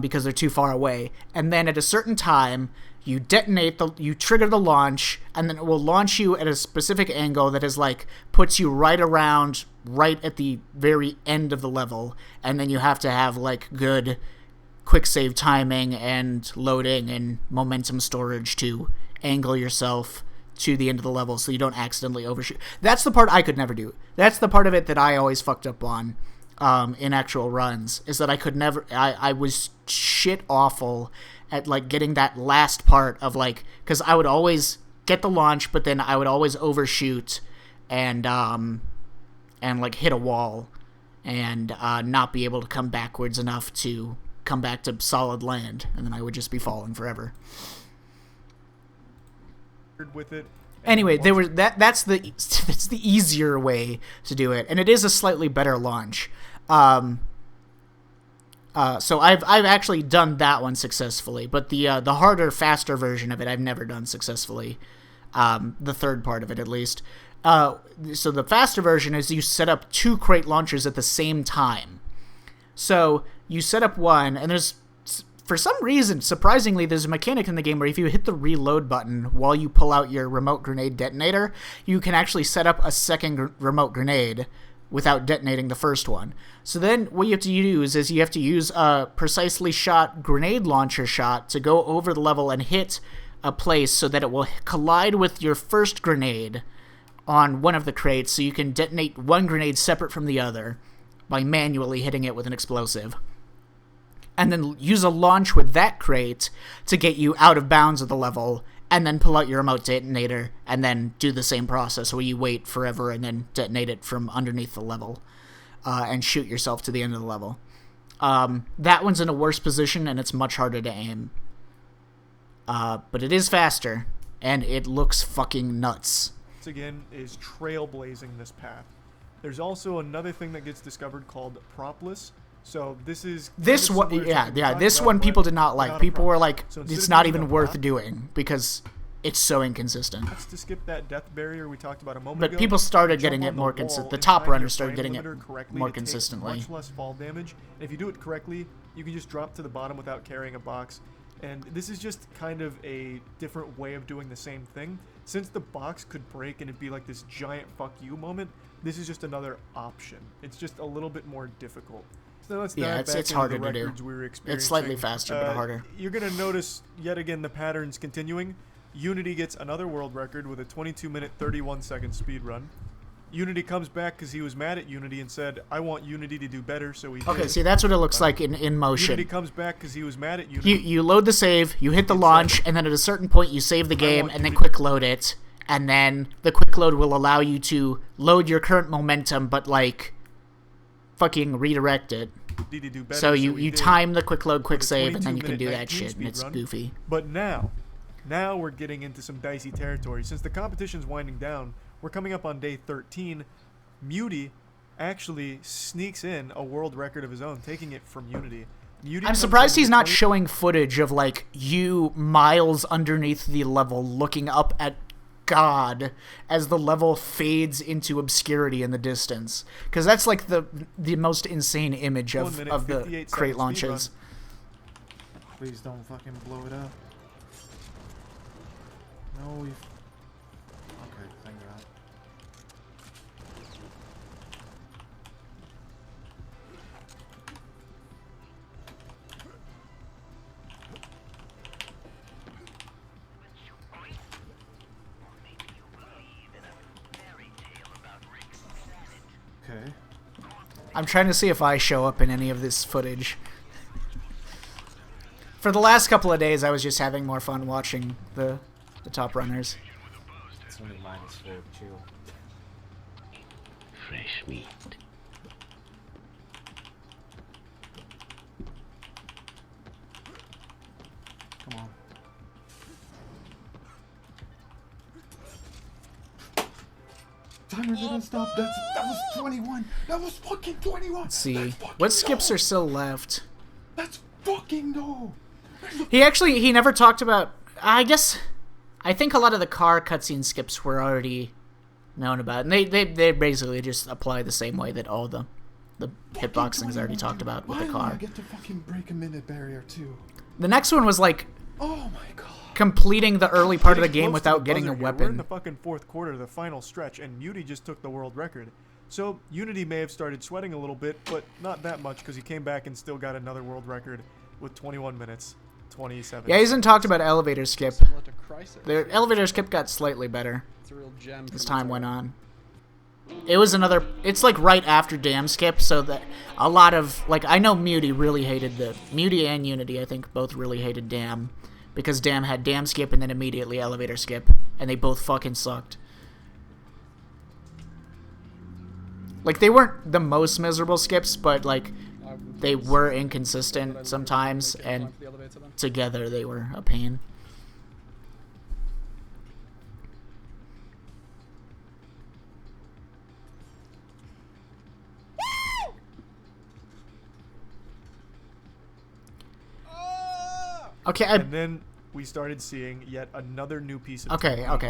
because they're too far away. And then at a certain time, you trigger the launch, and then it will launch you at a specific angle that is like puts you right at the very end of the level, and then you have to have like good quick save timing and loading and momentum storage to angle yourself to the end of the level so you don't accidentally overshoot. That's the part I could never do. That's the part of it that I always fucked up on in actual runs, is that I was shit awful at like getting that last part of like, because I would always get the launch, but then I would always overshoot and like hit a wall and not be able to come backwards enough to come back to solid land, and then I would just be falling forever. With it. Anyway, that's the easier way to do it, and it is a slightly better launch. So I've actually done that one successfully, but the harder, faster version of it I've never done successfully. The third part of it, at least. So the faster version is you set up 2 crate launchers at the same time. So you set up one, and for some reason, surprisingly, there's a mechanic in the game where if you hit the reload button while you pull out your remote grenade detonator, you can actually set up a second remote grenade without detonating the first one. So then what you have to use is you have to use a precisely shot grenade launcher shot to go over the level and hit a place so that it will collide with your first grenade on one of the crates, so you can detonate one grenade separate from the other by manually hitting it with an explosive. And then use a launch with that crate to get you out of bounds of the level, and then pull out your remote detonator, and then do the same process where you wait forever and then detonate it from underneath the level, and shoot yourself to the end of the level. That one's in a worse position, and it's much harder to aim. But it is faster, and it looks fucking nuts. Again, is trailblazing this path. There's also another thing that gets discovered called propless. So this is this one, this one people did not like. People were like, it's not even worth doing because it's so inconsistent. That's to skip that death barrier we talked about a moment ago. But people started getting it more consistent. The top runners started getting it more consistently. Much less fall damage. And if you do it correctly, you can just drop to the bottom without carrying a box. And this is just kind of a different way of doing the same thing. Since the box could break and it'd be like this giant fuck you moment, this is just another option. It's just a little bit more difficult. So let's dive back it's into harder the to do. records we were experiencing. It's slightly faster, but harder. You're going to notice, yet again, the patterns continuing. Unity gets another world record with a 22-minute, 31-second speed run. Unity comes back because he was mad at Unity and said, I want Unity to do better, so he did. Okay, see, that's what it looks like in motion. Unity comes back because he was mad at Unity. You load the save, you hit the launch, and then at a certain point you save the game, and then quick load it, and then the quick load will allow you to load your current momentum, but, like, fucking redirect it. So you time the quick load, quick save, and then you can do that shit, and it's goofy. But now we're getting into some dicey territory. Since the competition's winding down, we're coming up on day 13. Muty actually sneaks in a world record of his own, taking it from Unity. I'm surprised he's not showing footage of, like, you miles underneath the level looking up at God as the level fades into obscurity in the distance. Because that's, like, the most insane image of the crate launches. Please don't fucking blow it up. No, we've... Okay, thank God. Okay. I'm trying to see if I show up in any of this footage. For the last couple of days, I was just having more fun watching the top runners. It's only -4, chill. Fresh meat. Come on. Timer didn't stop. That was 21. That was fucking 21. Let's see. What skips are still left? That's fucking no. He never talked about... I think a lot of the car cutscene skips were already known about. And they basically just apply the same way that all the hitboxing's already talked about with the car. Why do I get to fucking break a minute barrier too? The next one was like... Oh my god. Completing the early part of the game without getting a weapon. We're in the fucking fourth quarter, the final stretch, and Muty just took the world record. So Unity may have started sweating a little bit, but not that much because he came back and still got another world record with 21 minutes, 27. Yeah, he hasn't talked about elevator skip. Similar to Crysis. The elevator skip got slightly better It's a real gem. as time went on. It was another... It's like right after Dam skip, so that a lot of... Like, I know Muty really hated the... Muty and Unity, I think, both really hated Dam. Because Dam had Dam skip and then immediately elevator skip. And they both fucking sucked. Like, they weren't the most miserable skips, but, like, they were inconsistent sometimes. And together they were a pain. Okay, and then we started seeing yet another new piece of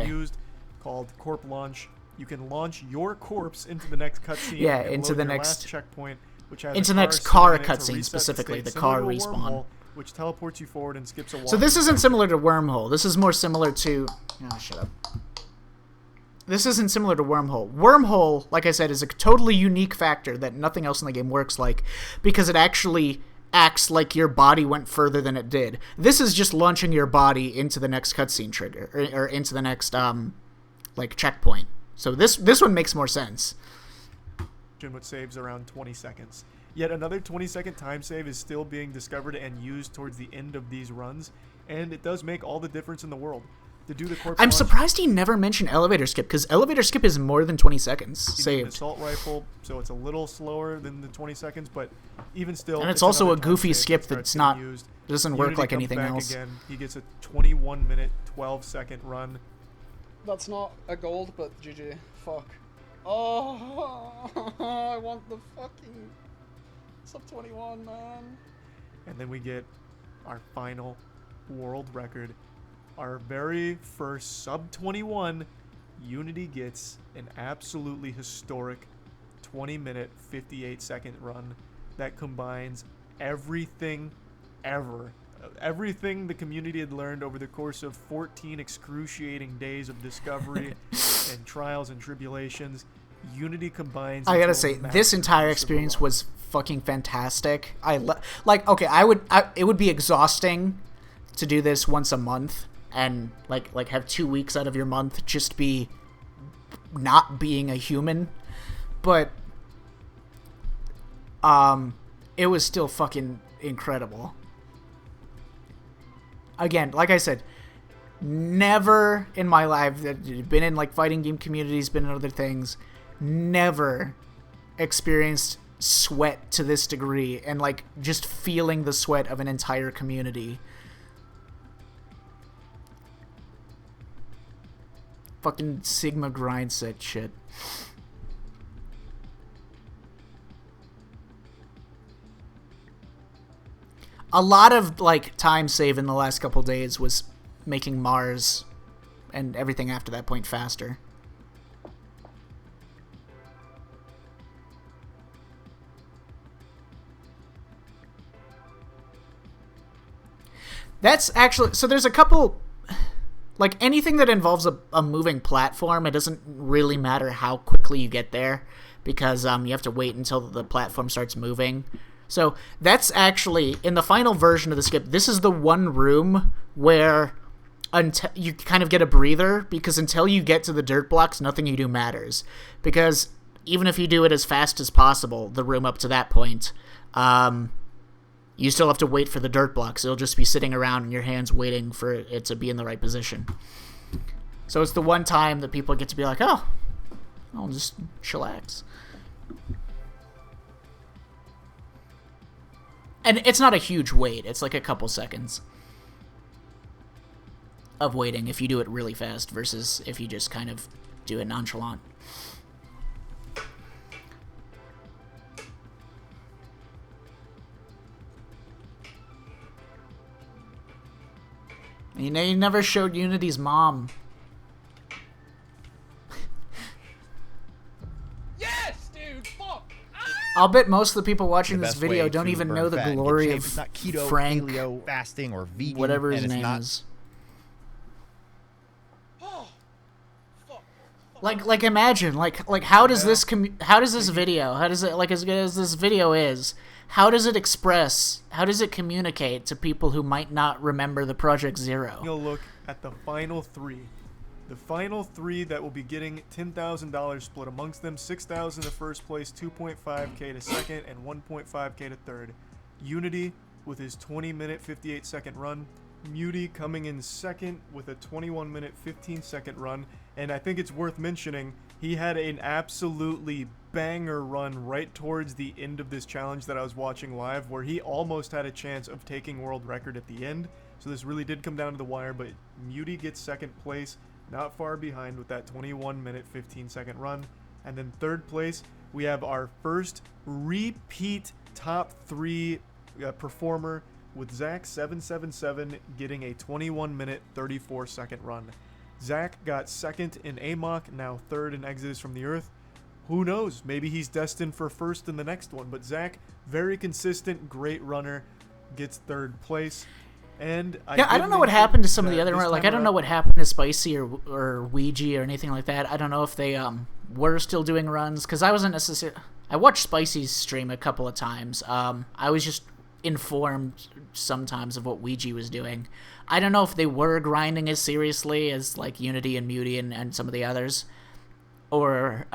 used called Corp Launch. You can launch your corpse into the next cutscene. Yeah, and into load the your next last checkpoint, which has into a the next car car to cutscene reset specifically, state, the car similar to respawn. Wormhole, which teleports you forward and skips a wall. So this isn't similar to Wormhole. This is more similar to... Oh, shut up. This isn't similar to Wormhole. Wormhole, like I said, is a totally unique factor that nothing else in the game works like, because it actually acts like your body went further than it did. This is just launching your body into the next cutscene trigger, or into the next, like, checkpoint. So this one makes more sense. Which saves around 20 seconds. Yet another 20-second time save is still being discovered and used towards the end of these runs, and it does make all the difference in the world. To do the corpse I'm launch, surprised he never mentioned elevator skip, because elevator skip is more than 20 seconds you need an saved. assault rifle, so it's a little slower than the 20 seconds, but even still... And it's also a another time goofy save skip that starts that's getting not... used. doesn't Unity work like comes anything back else. Again. He gets a 21-minute, 12-second run. That's not a gold, but GG. Fuck. Oh, I want the fucking sub 21, man. And then we get our final world record. Our very first sub 21. Unity gets an absolutely historic 20-minute, 58-second run that combines everything ever. Everything the community had learned over the course of 14 excruciating days of discovery and trials and tribulations. Unity combines... I gotta say, this entire experience was fucking fantastic. It would be exhausting to do this once a month and like have 2 weeks out of your month just be not being a human, but it was still fucking incredible. Again, like I said, never in my life, been in like fighting game communities, been in other things, never experienced sweat to this degree and like just feeling the sweat of an entire community. Fucking Sigma grind set shit. a lot of like time save in the last couple days was making Mars and everything after that point faster. That's actually, so there's a couple, like anything that involves a moving platform, it doesn't really matter how quickly you get there, because you have to wait until the platform starts moving. So that's actually, in the final version of the skip, this is the one room where until you kind of get a breather, because until you get to the dirt blocks, nothing you do matters. Because even if you do it as fast as possible, the room up to that point, you still have to wait for the dirt blocks. It'll just be sitting around in your hands waiting for it to be in the right position. So it's the one time that people get to be like, oh, I'll just chillax. And it's not a huge wait. It's like a couple seconds of waiting if you do it really fast versus if you just kind of do it nonchalant. You know, you never showed Unity's mom. Yes, dude. Fuck. I'll bet most of the people watching The this best video way don't to even burn know the fat and get glory shape of is not keto, Frank, paleo, fasting, or vegan, whatever his and it's name not is. Like imagine, like how does this video, how does it, like, as good as this video is, how does it express, how does it communicate to people who might not remember the Project Zero? You'll look at the final three. The final three that will be getting $10,000 split amongst them. $6,000 to first place, $2.5K to second, and $1.5K to third. Unity with his 20-minute, 58-second run. Muty coming in second with a 21-minute, 15-second run. And I think it's worth mentioning, he had an absolutely banger run right towards the end of this challenge that I was watching live, where he almost had a chance of taking world record at the end. So this really did come down to the wire, but Muty gets second place, not far behind with that 21-minute, 15-second run. And then third place, we have our first repeat top three performer, with Zach777 getting a 21-minute, 34-second run. Zach got second in Amok, now third in Exodus from the Earth. Who knows? Maybe he's destined for first in the next one. But Zach, very consistent, great runner, gets third place. And I don't know what happened to some of the other, like, I don't know what happened to Spicy or Ouija or anything like that. I don't know if they were still doing runs, because I wasn't necessarily... I watched Spicy's stream a couple of times. I was just informed sometimes of what Ouija was doing. I don't know if they were grinding as seriously as like Unity and Muty and some of the others, or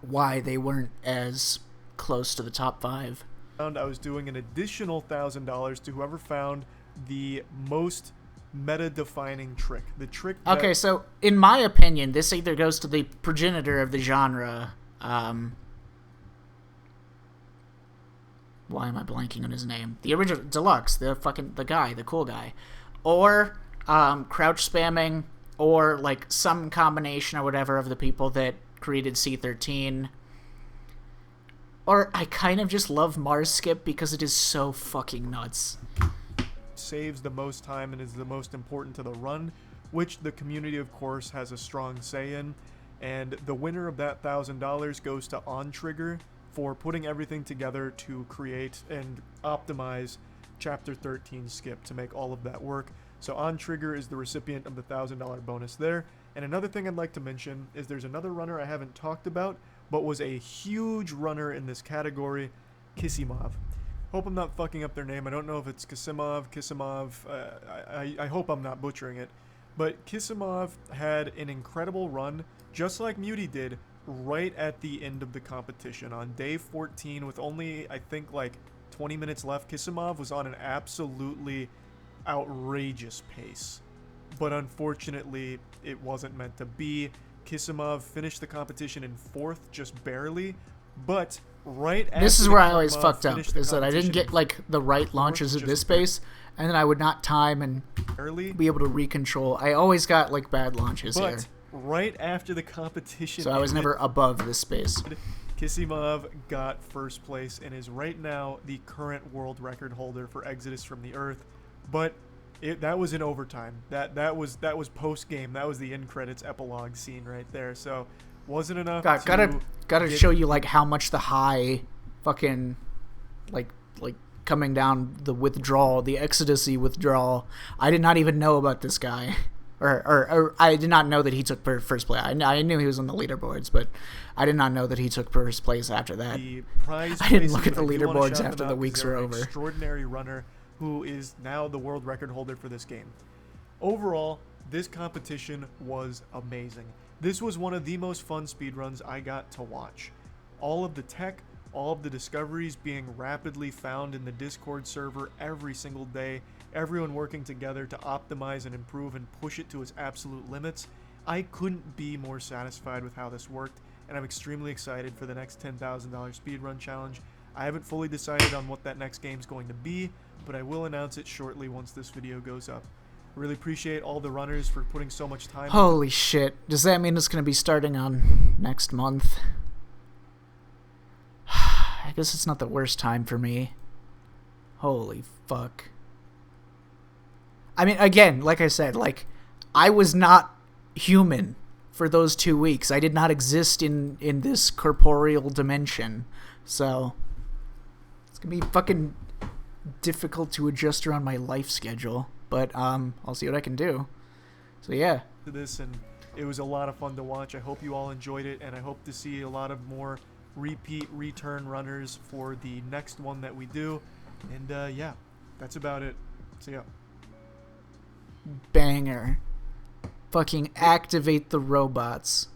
why they weren't as close to the top 5. I was doing an additional $1,000 to whoever found the most meta-defining trick. The trick that... Okay, so in my opinion, this either goes to the progenitor of the genre, why am I blanking on his name? The original Deluxe, the cool guy, or crouch spamming, or like some combination or whatever of the people that created C13. Or I kind of just love Mars Skip because it is so fucking nuts. Saves the most time and is the most important to the run, which the community, of course, has a strong say in. And the winner of that $1,000 goes to OnTrigger for putting everything together to create and optimize Chapter 13 Skip to make all of that work. So OnTrigger is the recipient of the $1,000 bonus there. And another thing I'd like to mention is there's another runner I haven't talked about, but was a huge runner in this category, Kisimov. Hope I'm not fucking up their name. I don't know if it's Kisimov. I hope I'm not butchering it. But Kisimov had an incredible run, just like Muty did, right at the end of the competition. On day 14, with only, I think, like 20 minutes left, Kisimov was on an absolutely outrageous pace. But unfortunately, it wasn't meant to be. Kisimov finished the competition in 4th, just barely, but right after this is where I always fucked up, is that I didn't get like the right launches at this pace, and then I would not time and be able to recontrol. I always got like bad launches here. Right after the competition, so I was never above this space. Kisimov got first place and is right now the current world record holder for Exodus from the Earth, but that was in overtime. That was post game. That was the end credits epilogue scene right there. So wasn't enough. Gotta show you like how much the high, fucking, like coming down the withdrawal, the Exodus-y withdrawal. I did not even know about this guy. Or I did not know that he took first place. I knew he was on the leaderboards, but I did not know that he took first place after that. I didn't look at the leaderboards after the weeks were over. Extraordinary runner who is now the world record holder for this game. Overall, this competition was amazing. This was one of the most fun speedruns I got to watch. All of the tech, all of the discoveries being rapidly found in the Discord server every single day, everyone working together to optimize and improve and push it to its absolute limits. I couldn't be more satisfied with how this worked, and I'm extremely excited for the next $10,000 speedrun challenge. I haven't fully decided on what that next game's going to be, but I will announce it shortly once this video goes up. I really appreciate all the runners for putting so much time. Holy shit. Does that mean it's going to be starting on next month? I guess it's not the worst time for me. Holy fuck. I mean, again, like I said, like, I was not human for those 2 weeks. I did not exist in this corporeal dimension. So, it's going to be fucking difficult to adjust around my life schedule. But, I'll see what I can do. So, yeah. This, and it was a lot of fun to watch. I hope you all enjoyed it, and I hope to see a lot of more return runners for the next one that we do. And, yeah, that's about it. See ya. Banger. Fucking activate the robots.